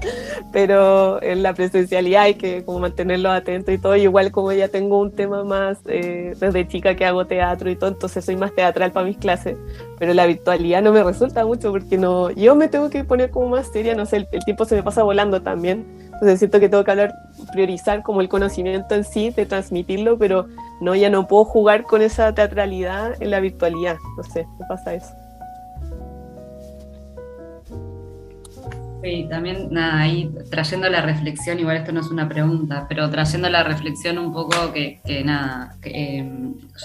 pero en la presencialidad hay que como mantenerlos atentos y todo. Igual como ya tengo un tema más desde chica que hago teatro y todo, entonces soy más teatral para mis clases, pero la virtualidad no me resulta mucho porque yo me tengo que poner como más seria, no sé, el tiempo se me pasa volando también. Entonces siento que tengo que priorizar como el conocimiento en sí, de transmitirlo, pero ya no puedo jugar con esa teatralidad en la virtualidad. No sé, me pasa eso. Sí, también, nada, ahí trayendo la reflexión, igual esto no es una pregunta, pero trayendo la reflexión un poco yo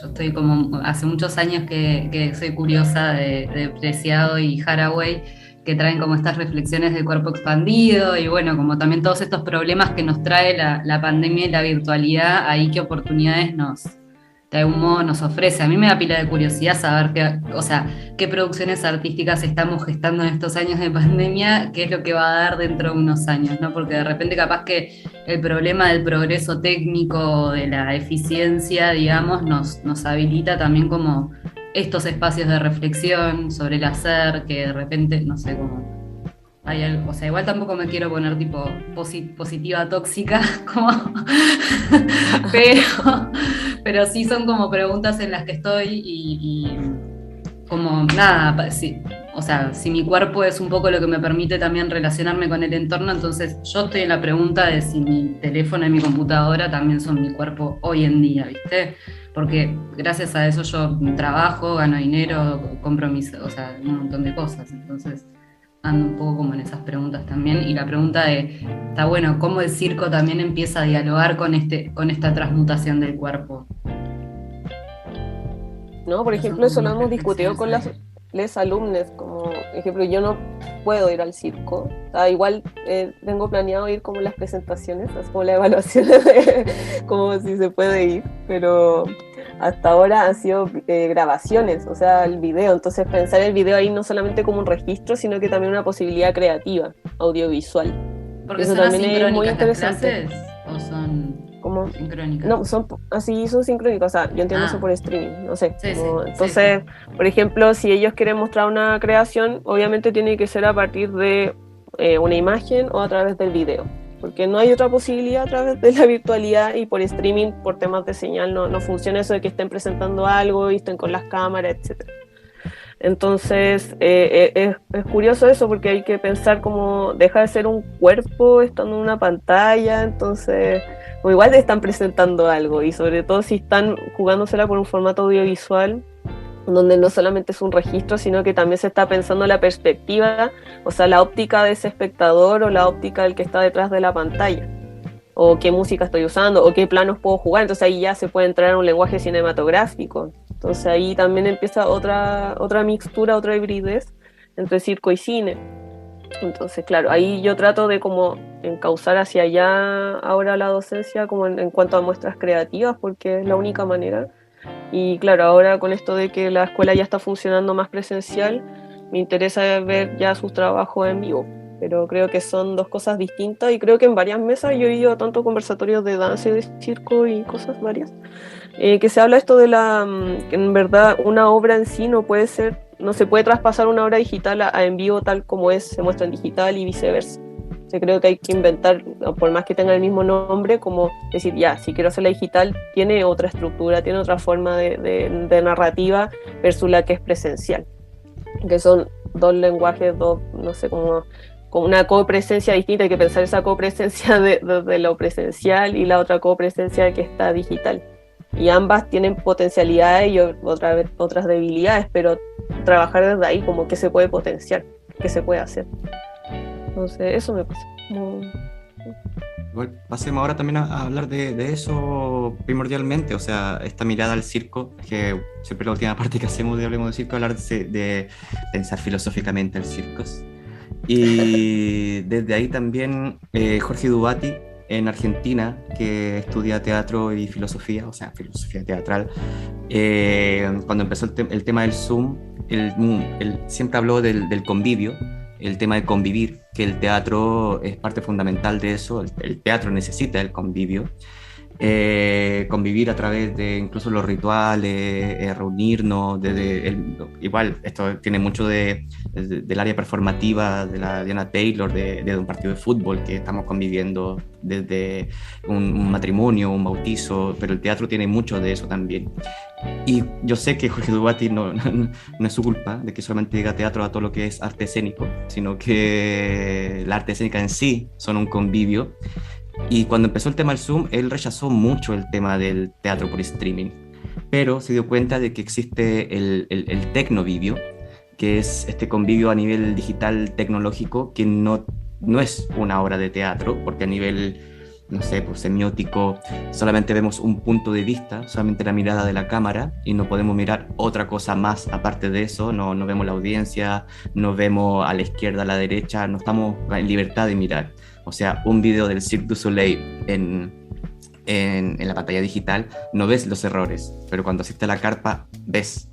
estoy como, hace muchos años que soy curiosa de Preciado y Haraway, que traen como estas reflexiones del cuerpo expandido y bueno, como también todos estos problemas que nos trae la pandemia y la virtualidad, ahí qué oportunidades de algún modo nos ofrece. A mí me da pila de curiosidad saber qué producciones artísticas estamos gestando en estos años de pandemia, qué es lo que va a dar dentro de unos años, ¿no? Porque de repente capaz que el problema del progreso técnico, de la eficiencia, digamos, nos habilita también como estos espacios de reflexión sobre el hacer, que de repente, no sé, como hay algo, igual tampoco me quiero poner tipo positiva tóxica, como pero sí son como preguntas en las que estoy y como nada, sí, si mi cuerpo es un poco lo que me permite también relacionarme con el entorno, entonces yo estoy en la pregunta de si mi teléfono y mi computadora también son mi cuerpo hoy en día, ¿viste? Porque gracias a eso yo trabajo, gano dinero, compro un montón de cosas, entonces ando un poco como en esas preguntas también, y la pregunta está bueno, ¿cómo el circo también empieza a dialogar con esta transmutación del cuerpo? No, por ejemplo, eso lo hemos discutido con los alumnos, como por ejemplo, yo no puedo ir al circo, igual tengo planeado ir como las presentaciones, es como la evaluación como si se puede ir, pero hasta ahora han sido grabaciones, el video, entonces pensar el video ahí no solamente como un registro, sino que también una posibilidad creativa, audiovisual. Porque eso son también es muy interesante. interesante. ¿O son sincrónicas? No, son sincrónicas, yo entiendo eso por streaming, no sé. Sí, entonces, por ejemplo, si ellos quieren mostrar una creación, obviamente tiene que ser a partir de una imagen o a través del video, porque no hay otra posibilidad a través de la virtualidad, y por streaming, por temas de señal, no funciona eso de que estén presentando algo y estén con las cámaras, etc. Entonces, es curioso eso porque hay que pensar como deja de ser un cuerpo estando en una pantalla, entonces, o igual te están presentando algo y sobre todo si están jugándosela por un formato audiovisual donde no solamente es un registro, sino que también se está pensando la perspectiva, o sea, la óptica de ese espectador o la óptica del que está detrás de la pantalla, o qué música estoy usando, o qué planos puedo jugar, entonces ahí ya se puede entrar en un lenguaje cinematográfico. Entonces ahí también empieza otra mixtura, otra hibridez entre circo y cine. Entonces, claro, ahí yo trato de como encauzar hacia allá ahora la docencia como en cuanto a muestras creativas, porque es la única manera. Y claro, ahora con esto de que la escuela ya está funcionando más presencial, me interesa ver ya sus trabajos en vivo. Pero creo que son dos cosas distintas y creo que en varias mesas yo he ido a tanto conversatorios de danza y de circo y cosas varias, que se habla esto de que en verdad una obra en sí no se puede traspasar una obra digital a en vivo tal como se muestra en digital y viceversa. Yo creo que hay que inventar, por más que tenga el mismo nombre, como decir, ya, si quiero hacerla digital, tiene otra estructura, tiene otra forma de narrativa versus la que es presencial. Que son dos lenguajes, no sé, como una copresencia distinta. Hay que pensar esa copresencia de lo presencial y la otra copresencia que está digital. Y ambas tienen potencialidades y otras debilidades, pero trabajar desde ahí, como que se puede potenciar, que se puede hacer. Entonces, eso me pasa. Bueno, pasemos ahora también a hablar de eso primordialmente, o sea, esta mirada al circo, que siempre la última parte que hacemos de Hablemos de Circo, hablar de pensar filosóficamente el circo. Y desde ahí también Jorge Dubati, en Argentina, que estudia teatro y filosofía, o sea, filosofía teatral, cuando empezó el tema del Zoom, él siempre habló del convivio, el tema de convivir, que el teatro es parte fundamental de eso, el teatro necesita el convivio, convivir a través de incluso los rituales, reunirnos, igual esto tiene mucho del área performativa de la Diana Taylor, de un partido de fútbol que estamos conviviendo, desde un matrimonio, un bautizo, pero el teatro tiene mucho de eso también. Y yo sé que Jorge Dubati no es su culpa de que solamente diga teatro a todo lo que es arte escénico, sino que la arte escénica en sí son un convivio. Y cuando empezó el tema del Zoom, él rechazó mucho el tema del teatro por streaming, pero se dio cuenta de que existe el tecnovivio, que es este convivio a nivel digital tecnológico, que no es una obra de teatro, porque a nivel, no sé, pues semiótico, solamente vemos un punto de vista, solamente la mirada de la cámara, y no podemos mirar otra cosa más aparte de eso, no vemos la audiencia, no vemos a la izquierda, a la derecha, no estamos en libertad de mirar. O sea, un video del Cirque du Soleil en la pantalla digital, no ves los errores, pero cuando asistes a la carpa, ves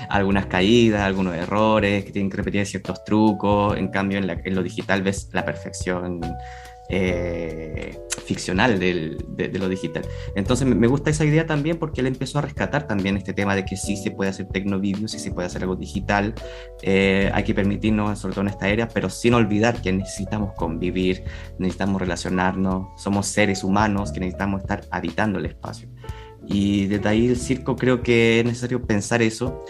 algunas caídas, algunos errores, que tienen que repetir ciertos trucos. En cambio, en lo digital ves la perfección ficcional de lo digital. Entonces me gusta esa idea también porque él empezó a rescatar también este tema de que sí se puede hacer tecnovideo, sí se puede hacer algo digital, hay que permitirnos, sobre todo en esta era, pero sin olvidar que necesitamos convivir, necesitamos relacionarnos, somos seres humanos que necesitamos estar habitando el espacio. Y desde ahí el circo creo que es necesario pensar eso.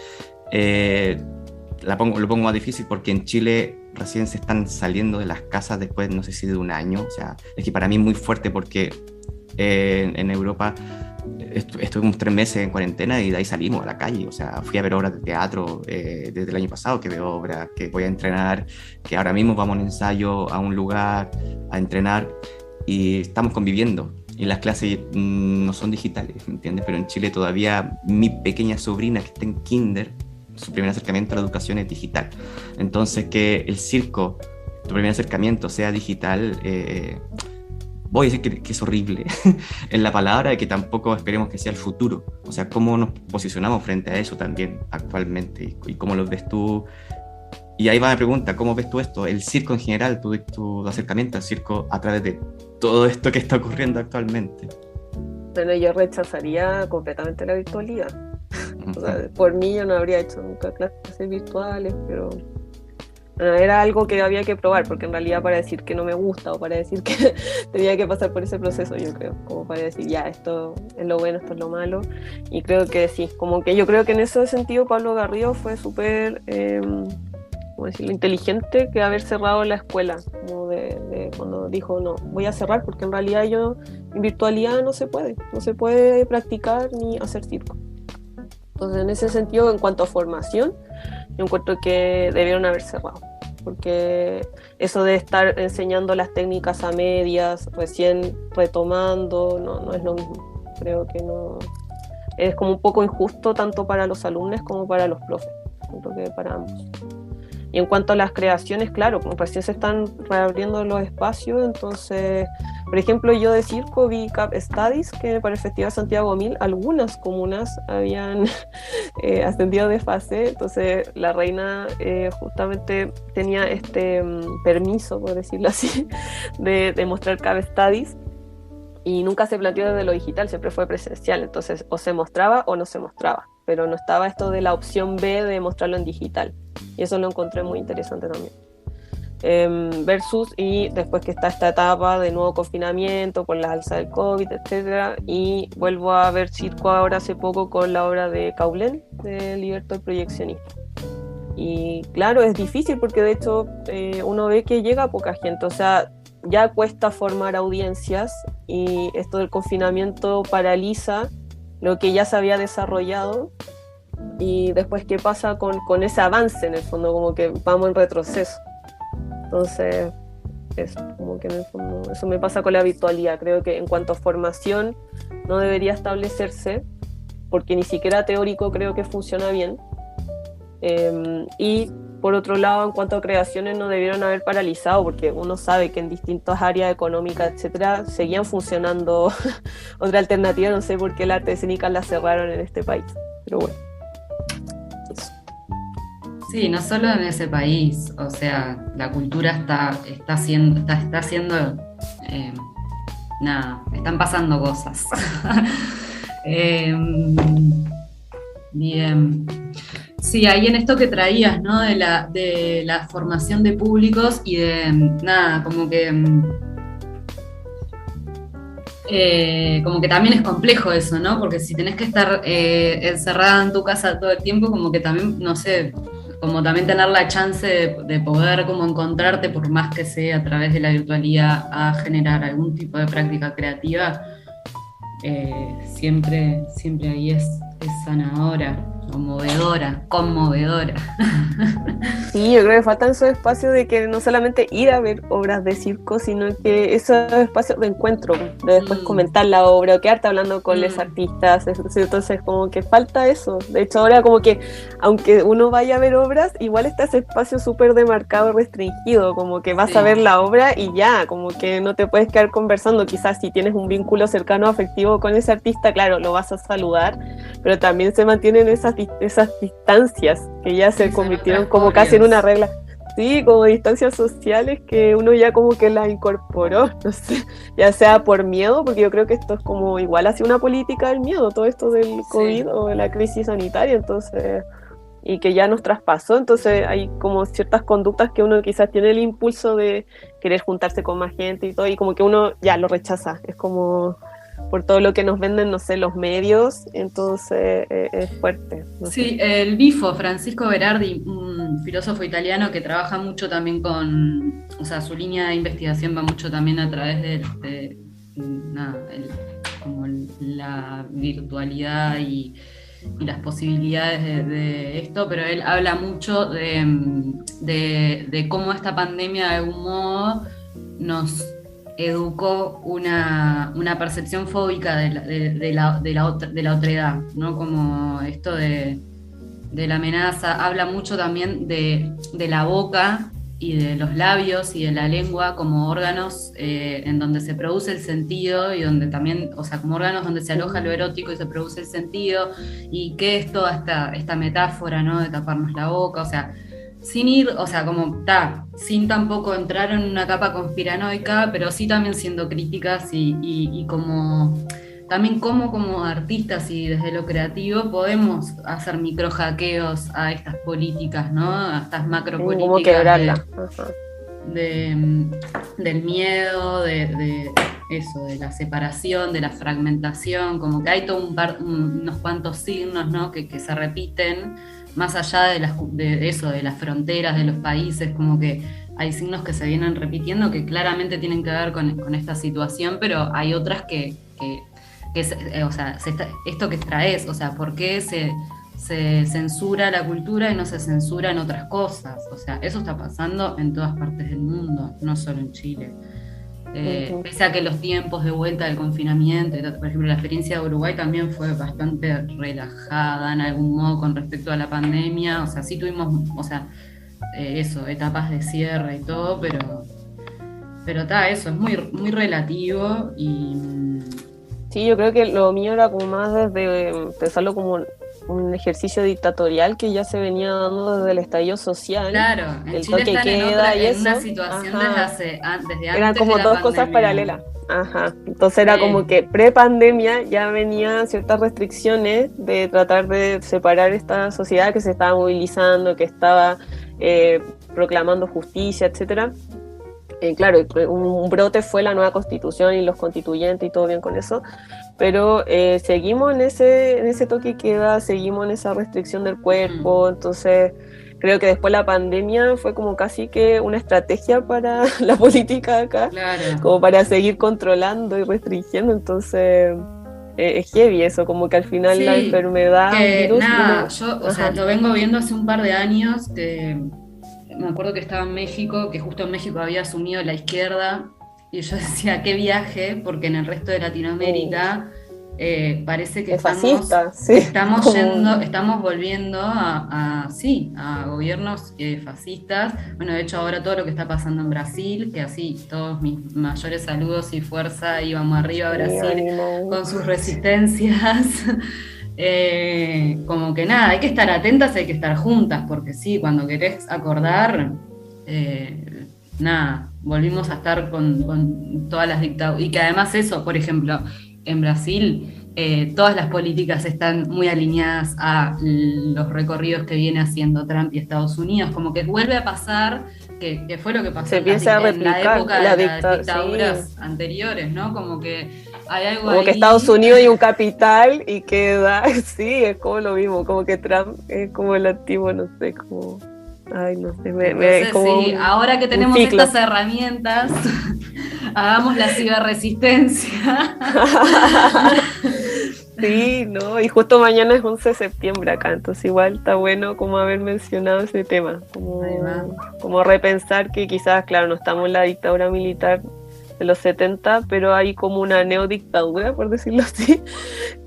Lo pongo más difícil porque en Chile recién se están saliendo de las casas después, no sé si de un año. O sea, es que para mí es muy fuerte porque en Europa estuvimos 3 meses en cuarentena y de ahí salimos a la calle. O sea, fui a ver obras de teatro desde el año pasado, que veo obras, que voy a entrenar, que ahora mismo vamos a un ensayo, a un lugar, a entrenar, y estamos conviviendo. Y las clases no son digitales, ¿me entiendes? Pero en Chile todavía mi pequeña sobrina que está en kinder, su primer acercamiento a la educación es digital. Entonces, que el circo, tu primer acercamiento sea digital, voy a decir que es horrible en la palabra, y que tampoco esperemos que sea el futuro. O sea, cómo nos posicionamos frente a eso también actualmente, y cómo lo ves tú. Y ahí va mi pregunta, ¿cómo ves tú esto? El circo en general, tu acercamiento al circo a través de todo esto que está ocurriendo actualmente. Bueno, yo rechazaría completamente la virtualidad. O sea, por mí yo no habría hecho nunca clases virtuales, pero era algo que había que probar, porque en realidad para decir que no me gusta o para decir que tenía que pasar por ese proceso, yo creo, como para decir, ya, esto es lo bueno, esto es lo malo, y creo que sí, como que yo creo que en ese sentido Pablo Garrido fue súper, ¿cómo decirlo?, inteligente que haber cerrado la escuela, como de cuando dijo, no, voy a cerrar porque en realidad en virtualidad no se puede practicar ni hacer circo. Entonces, en ese sentido, en cuanto a formación, yo encuentro que debieron haber cerrado, porque eso de estar enseñando las técnicas a medias, recién retomando, no es lo mismo. Creo que no. Es como un poco injusto tanto para los alumnos como para los profes. Creo que para ambos. Y en cuanto a las creaciones, claro, como recién se están reabriendo los espacios, entonces, por ejemplo, yo de circo vi Cap Studies, que para el Festival Santiago 1000 algunas comunas habían ascendido de fase, entonces la reina justamente tenía este permiso, por decirlo así, de mostrar Cap Studies, y nunca se planteó desde lo digital, siempre fue presencial, entonces o se mostraba o no se mostraba, pero no estaba esto de la opción B de mostrarlo en digital. Y eso lo encontré muy interesante también. Versus, y después que está esta etapa de nuevo confinamiento, con la alza del COVID, etcétera, y vuelvo a ver circo ahora hace poco con la obra de Caulén, de Liberto el Proyeccionista. Y claro, es difícil porque de hecho uno ve que llega poca gente, o sea, ya cuesta formar audiencias y esto del confinamiento paraliza lo que ya se había desarrollado. Y después, ¿qué pasa con ese avance en el fondo? Como que vamos en retroceso. Entonces, eso, como que en el fondo, eso me pasa con la virtualidad. Creo que en cuanto a formación no debería establecerse, porque ni siquiera teórico creo que funciona bien. Y por otro lado, en cuanto a creaciones, no debieron haber paralizado, porque uno sabe que en distintas áreas económicas, etcétera, seguían funcionando otra alternativa. No sé por qué las artes escénicas la cerraron en este país, pero bueno. Sí, no solo en ese país, o sea, la cultura está haciendo nada, están pasando cosas. Bien. Sí, ahí en esto que traías, ¿no? De la formación de públicos y de nada, como que también es complejo eso, ¿no? Porque si tenés que estar encerrada en tu casa todo el tiempo, como que también, no sé, como también tener la chance de poder como encontrarte, por más que sea a través de la virtualidad, a generar algún tipo de práctica creativa, siempre ahí es sanadora, conmovedora. Sí, yo creo que faltan esos espacios de que no solamente ir a ver obras de circo, sino que esos espacios de encuentro, de después comentar la obra o quedarte hablando con los artistas. Entonces como que falta eso. De hecho ahora como que aunque uno vaya a ver obras, igual está ese espacio súper demarcado, restringido, como que vas a ver la obra y ya, como que no te puedes quedar conversando. Quizás si tienes un vínculo cercano afectivo con ese artista, claro, lo vas a saludar, pero también se mantienen esas distancias que ya se convirtieron como casi en una regla. Sí, como distancias sociales que uno ya como que las incorporó, no sé, ya sea por miedo, porque yo creo que esto es como igual hacia una política del miedo, todo esto del COVID o de la crisis sanitaria, entonces, y que ya nos traspasó, entonces hay como ciertas conductas que uno quizás tiene el impulso de querer juntarse con más gente y todo, y como que uno ya lo rechaza, es como por todo lo que nos venden, no sé, los medios, entonces es fuerte. No sí, sé. el Bifo, Francisco Berardi, un filósofo italiano que trabaja mucho también o sea, su línea de investigación va mucho también a través de como la virtualidad y las posibilidades de esto, pero él habla mucho de cómo esta pandemia de algún modo nos educó una percepción fóbica de la otredad, ¿no? Como esto de la amenaza. Habla mucho también de la boca y de los labios y de la lengua como órganos en donde se produce el sentido y donde también, o sea, como órganos donde se aloja lo erótico y se produce el sentido, y que es toda esta metáfora, ¿no? De taparnos la boca, o sea, sin ir, o sea, como sin tampoco entrar en una capa conspiranoica, pero sí también siendo críticas y como también cómo como artistas y desde lo creativo podemos hacer microhackeos a estas políticas, ¿no? A estas macropolíticas. Como quebrarla. Ajá. Del miedo, de eso, de la separación, de la fragmentación, como que hay todo unos cuantos signos, ¿no? que se repiten, más allá de eso, de las fronteras, de los países, como que hay signos que se vienen repitiendo que claramente tienen que ver con esta situación, pero hay otras o sea, esto que traes, o sea, ¿por qué se censura la cultura y no se censuran otras cosas? O sea, eso está pasando en todas partes del mundo, no solo en Chile. Pese a que los tiempos de vuelta del confinamiento, por ejemplo, la experiencia de Uruguay también fue bastante relajada en algún modo con respecto a la pandemia, o sea, sí tuvimos, o sea, etapas de cierre y todo, pero eso es muy, muy relativo y... Sí, yo creo que lo mío era como más desde pensarlo como un ejercicio dictatorial que ya se venía dando desde el estallido social. Claro, en el Chile toque están queda y en eso. una situación desde antes eran como de la dos cosas pandemia. paralelas. Ajá. Entonces era como que pre-pandemia ya venían ciertas restricciones de tratar de separar esta sociedad que se estaba movilizando, que estaba proclamando justicia, etcétera. Claro, un brote fue la nueva constitución y los constituyentes y todo bien con eso, pero seguimos en ese toque que queda, seguimos en esa restricción del cuerpo, entonces creo que después la pandemia fue como casi que una estrategia para la política acá, claro, como para seguir controlando y restringiendo, entonces es heavy eso, como que al final la enfermedad, que virus, nada, yo, o sea, lo vengo viendo hace un par de años, que me acuerdo que estaba en México, que justo en México había asumido la izquierda, y yo decía, qué viaje, porque en el resto de Latinoamérica parece que estamos volviendo a gobiernos fascistas. Bueno, de hecho ahora todo lo que está pasando en Brasil, que así todos mis mayores saludos y fuerza, y vamos arriba a Brasil con sus resistencias. Como que nada, hay que estar atentas, hay que estar juntas, porque sí, cuando querés acordar, nada, volvimos a estar con todas las dictaduras, y que además eso, por ejemplo, en Brasil, todas las políticas están muy alineadas a los recorridos que viene haciendo Trump y Estados Unidos, como que vuelve a pasar, que fue lo que pasó en la época de las dictaduras anteriores, ¿no? Como que hay algo como ahí. Que Estados Unidos y un capital y queda, sí, es como lo mismo, como que Trump es como el antiguo, no sé, como, ay, no sé, Entonces, como sí, ahora que tenemos estas herramientas, hagamos la ciberresistencia. Sí, no, y justo mañana es 11 de septiembre acá, entonces igual está bueno como haber mencionado ese tema, como repensar que quizás, claro, no estamos en la dictadura militar de los 70, pero hay como una neodictadura, por decirlo así,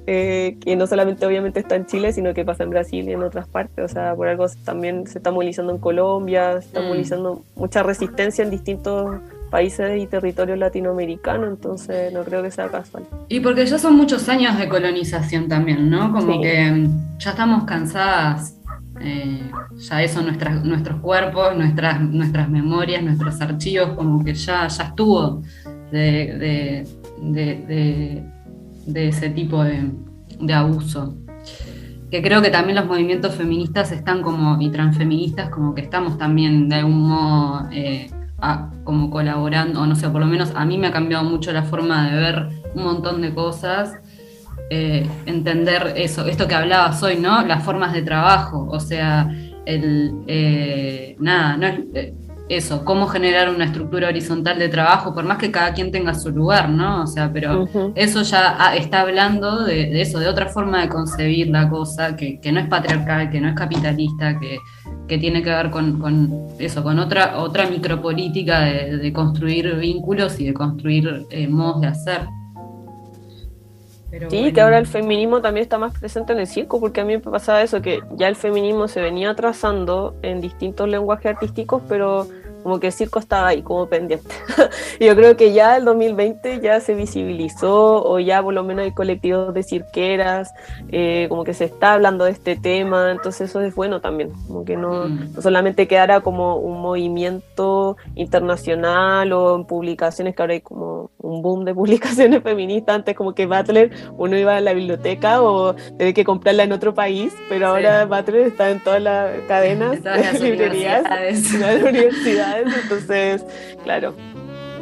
que no solamente obviamente está en Chile, sino que pasa en Brasil y en otras partes, o sea, por algo también se está movilizando en Colombia, se está movilizando mucha resistencia en distintos países y territorios latinoamericanos, entonces no creo que sea casual. Y porque ya son muchos años de colonización también, ¿no? Como que ya estamos cansadas, ya eso, nuestros cuerpos, nuestras memorias, nuestros archivos, como que ya estuvo de ese tipo de abuso. Que creo que también los movimientos feministas están como, y transfeministas, como que estamos también de algún modo como colaborando, o no sé, por lo menos a mí me ha cambiado mucho la forma de ver un montón de cosas, entender esto que hablabas hoy, ¿no? Las formas de trabajo, o sea, eso, cómo generar una estructura horizontal de trabajo, por más que cada quien tenga su lugar, ¿no? O sea, pero eso ya está hablando de eso, de otra forma de concebir la cosa, que no es patriarcal, que no es capitalista, que tiene que ver con eso, con otra micropolítica de construir vínculos y de construir modos de hacer. Pero sí, bueno. que ahora el feminismo también está más presente en el circo, porque a mí me pasaba eso, que ya el feminismo se venía trazando en distintos lenguajes artísticos, pero como que el circo estaba ahí, como pendiente. Y yo creo que ya el 2020 ya se visibilizó, o ya por lo menos hay colectivos de cirqueras, como que se está hablando de este tema, entonces eso es bueno también, como que no solamente quedara como un movimiento internacional o en publicaciones, que ahora hay como un boom de publicaciones feministas. Antes como que Butler uno iba a la biblioteca o tenía que comprarla en otro país, pero ahora Butler está en todas las cadenas de librerías, en las universidades, entonces, claro.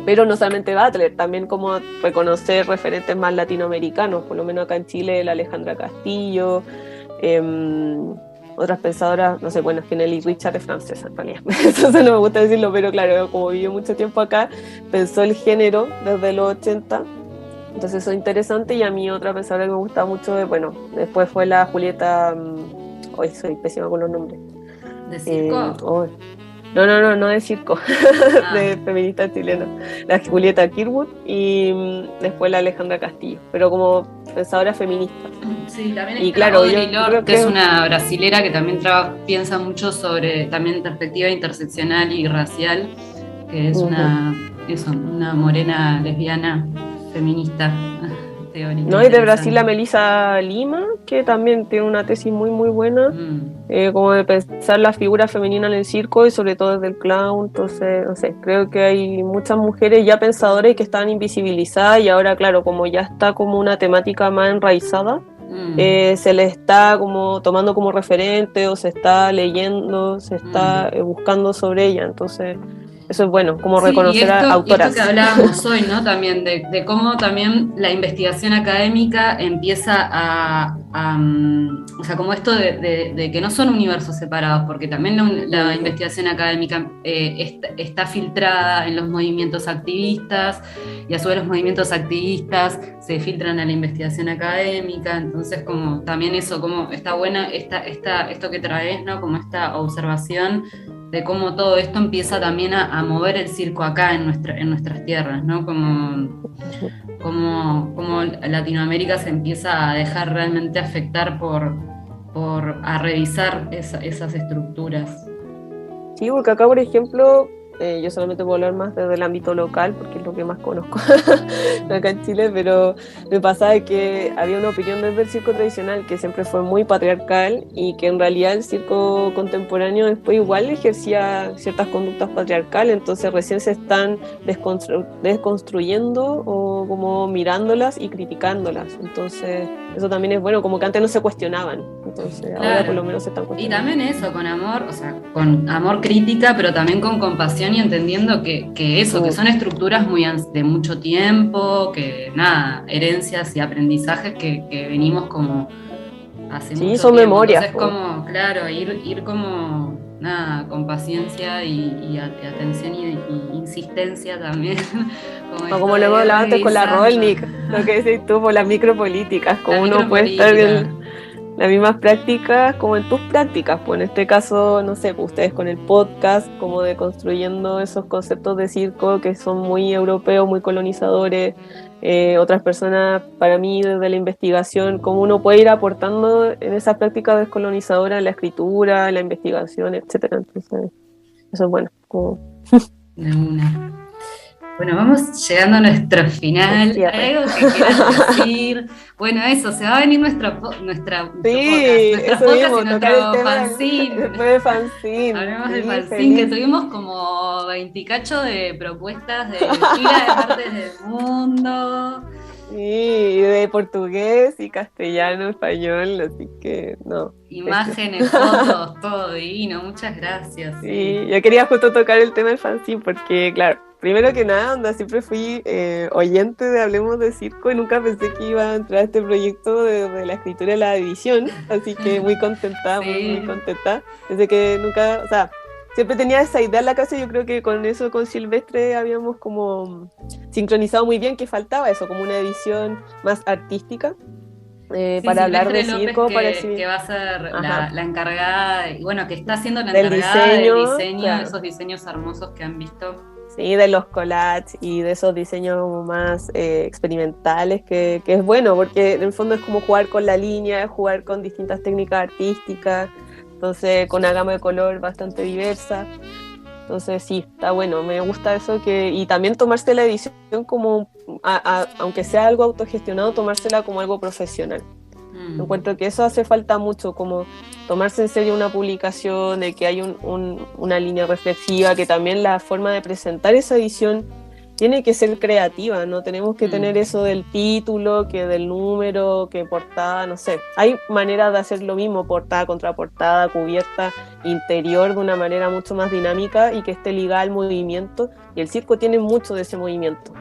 Pero no solamente Butler, también como reconocer referentes más latinoamericanos, por lo menos acá en Chile, la Alejandra Castillo, otras pensadoras, no sé, bueno, es que Nelly Richard es francesa en realidad, entonces no me gusta decirlo, pero claro, como vivió mucho tiempo acá, pensó el género desde los 80, entonces eso es interesante. Y a mí otra pensadora que me gusta mucho, bueno, después fue la Julieta, hoy soy pésima con los nombres. ¿De circo? No de circo, de feminista chilena. La Julieta Kirwood y después la Alejandra Castillo, pero como pensadora feminista. Sí, también y claro, Audre Lorde, que es una brasilera que también piensa mucho sobre también perspectiva interseccional y racial, que es una morena lesbiana feminista. No, y de Brasil la Melissa Lima, que también tiene una tesis muy muy buena, como de pensar la figura femenina en el circo y sobre todo desde el clown. Entonces, no sé, creo que hay muchas mujeres ya pensadoras y que están invisibilizadas, y ahora claro, como ya está como una temática más enraizada, se le está como tomando como referente, o se está leyendo, se está buscando sobre ella. Entonces eso es bueno, como reconocer a autoras. Y esto que hablábamos hoy, ¿no? También de cómo también la investigación académica empieza o sea, como esto de que no son universos separados, porque también la investigación académica está filtrada en los movimientos activistas, y a su vez los movimientos activistas se filtran a la investigación académica. Entonces, como también eso, como está buena esto que traes, ¿no? Como esta observación de cómo todo esto empieza también a mover el circo acá en nuestras tierras, ¿no? Como Latinoamérica se empieza a dejar realmente afectar a revisar esas estructuras. Sí, porque acá, por ejemplo, yo solamente puedo hablar más desde el ámbito local, porque es lo que más conozco acá en Chile, pero me pasaba que había una opinión desde el circo tradicional que siempre fue muy patriarcal, y que en realidad el circo contemporáneo después igual ejercía ciertas conductas patriarcales, entonces recién se están desconstruyendo o como mirándolas y criticándolas. Entonces eso también es bueno, como que antes no se cuestionaban, entonces ahora por lo menos se están cuestionando. Y también eso, con amor, o sea, con amor crítica, pero también con compasión, y entendiendo que son estructuras de mucho tiempo, que nada, herencias y aprendizajes que venimos como hace mucho tiempo. Son memorias. Entonces como, claro, ir como, nada, con paciencia y atención y insistencia también. Como lo hemos hablado antes con la Rolnik, lo que decís tú, por las micropolíticas, como uno puede estar en las mismas prácticas como en tus prácticas, pues en este caso, no sé, pues ustedes con el podcast, como de construyendo esos conceptos de circo que son muy europeos, muy colonizadores, otras personas, para mí desde la investigación, cómo uno puede ir aportando en esas prácticas descolonizadoras, la escritura, la investigación, etcétera. Entonces, eso es bueno. Como... De una. Bueno, vamos llegando a nuestro final. ¿Hay algo que quieras decir? Bueno, eso, se va a venir nuestro podcast, nuestro podcast y nuestro fanzine. Después de fanzine. Hablemos del fanzine, que tuvimos como 20 de propuestas de gira de partes del mundo. Sí, de portugués y castellano, español, así que no. Imágenes, fotos, todo divino, muchas gracias. Sí, yo quería justo tocar el tema del fanzine porque, claro, primero que nada, siempre fui oyente de Hablemos de Circo y nunca pensé que iba a entrar a este proyecto de la escritura y la edición, así que muy contenta, muy contenta. Desde que nunca, o sea, siempre tenía esa idea en la cabeza. Yo creo que con eso, con Silvestre, habíamos como sincronizado muy bien que faltaba eso, como una edición más artística. Para hablar de circo, que va a ser la encargada, y bueno, que está siendo la encargada del diseño, claro, de esos diseños hermosos que han visto. Sí, de los collages y de esos diseños más experimentales, que es bueno, porque en el fondo es como jugar con la línea, jugar con distintas técnicas artísticas, entonces con una gama de color bastante diversa. Entonces sí, está bueno, me gusta eso y también tomarse la edición como, aunque sea algo autogestionado, tomársela como algo profesional. Encuentro que eso hace falta mucho, como tomarse en serio una publicación, de que hay una línea reflexiva, que también la forma de presentar esa edición tiene que ser creativa, no tenemos que tener eso del título, que del número, que portada, no sé. Hay maneras de hacer lo mismo, portada, contraportada, cubierta, interior, de una manera mucho más dinámica y que esté ligada al movimiento, y el circo tiene mucho de ese movimiento.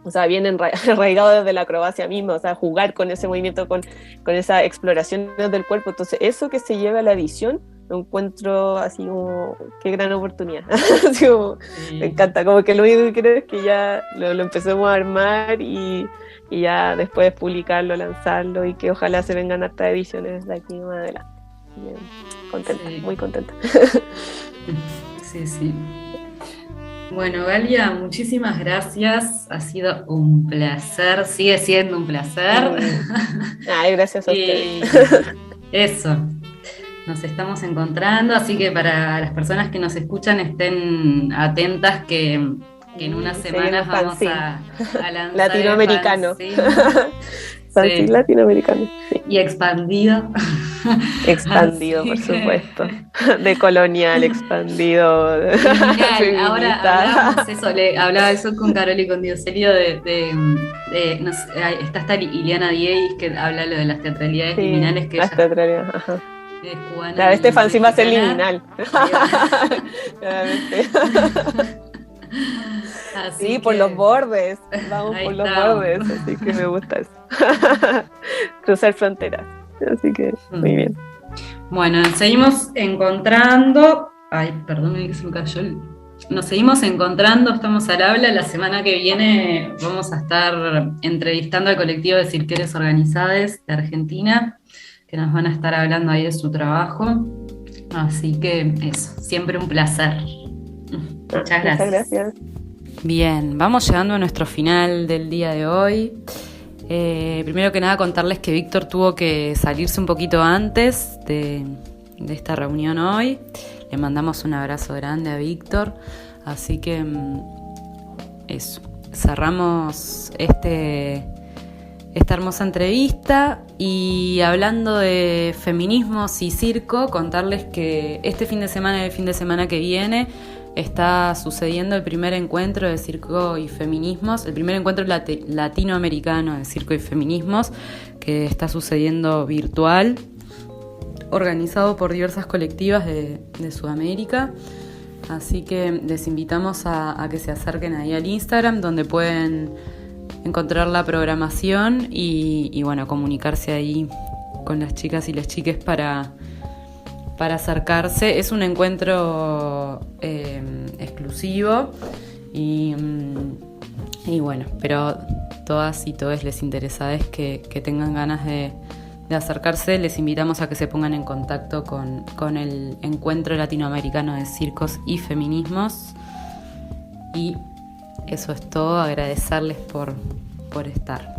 O sea, viene arraigado desde la acrobacia misma, o sea, jugar con ese movimiento, con esa exploración del cuerpo. Entonces, eso que se lleva a la edición, lo encuentro así como, qué gran oportunidad. Así como, me encanta, como que lo único que quiero es que ya lo empecemos a armar y ya después publicarlo, lanzarlo, y que ojalá se vengan hartas ediciones de aquí más adelante. Bien, contenta, muy contenta. Sí. Bueno, Galia, muchísimas gracias. Ha sido un placer, sigue siendo un placer. Ay, gracias a ustedes. Eso, nos estamos encontrando, así que para las personas que nos escuchan estén atentas que en unas semanas vamos a lanzar latinoamericano. Sí. Latinoamericano. Sí. Y expandido. Expandido, por supuesto. De colonial, expandido. Ahora hablaba eso con Carol y con Dioselio no sé, está esta Iliana Dieguis que habla lo de las teatralidades liminales, que las teatralidades, ajá. Es cubana. Claro, este fanzine va a ser liminal. Sí, por los bordes. Vamos por los bordes, así que me gusta eso. Cruzar fronteras. Así que muy bien. Bueno, seguimos encontrando. Ay, perdón que se me cayó Nos seguimos encontrando, estamos al habla. La semana que viene vamos a estar entrevistando al colectivo de cirqueros organizados de Argentina, que nos van a estar hablando ahí de su trabajo. Así que eso, siempre un placer. Muchas gracias. Muchas gracias. Bien, vamos llegando a nuestro final del día de hoy. Primero que nada contarles que Víctor tuvo que salirse un poquito antes de esta reunión hoy. Le mandamos un abrazo grande a Víctor. Así que eso, cerramos esta hermosa entrevista. Y hablando de feminismos y circo, contarles que este fin de semana y el fin de semana que viene está sucediendo el primer encuentro de circo y feminismos, el primer encuentro latinoamericano de circo y feminismos, que está sucediendo virtual, organizado por diversas colectivas de Sudamérica. Así que les invitamos a que se acerquen ahí al Instagram, donde pueden encontrar la programación y bueno, comunicarse ahí con las chicas y las chiques para acercarse. Es un encuentro exclusivo y bueno, pero todas y todos les interesades que tengan ganas de acercarse, les invitamos a que se pongan en contacto con el Encuentro Latinoamericano de Circos y Feminismos. Y eso es todo, agradecerles por estar.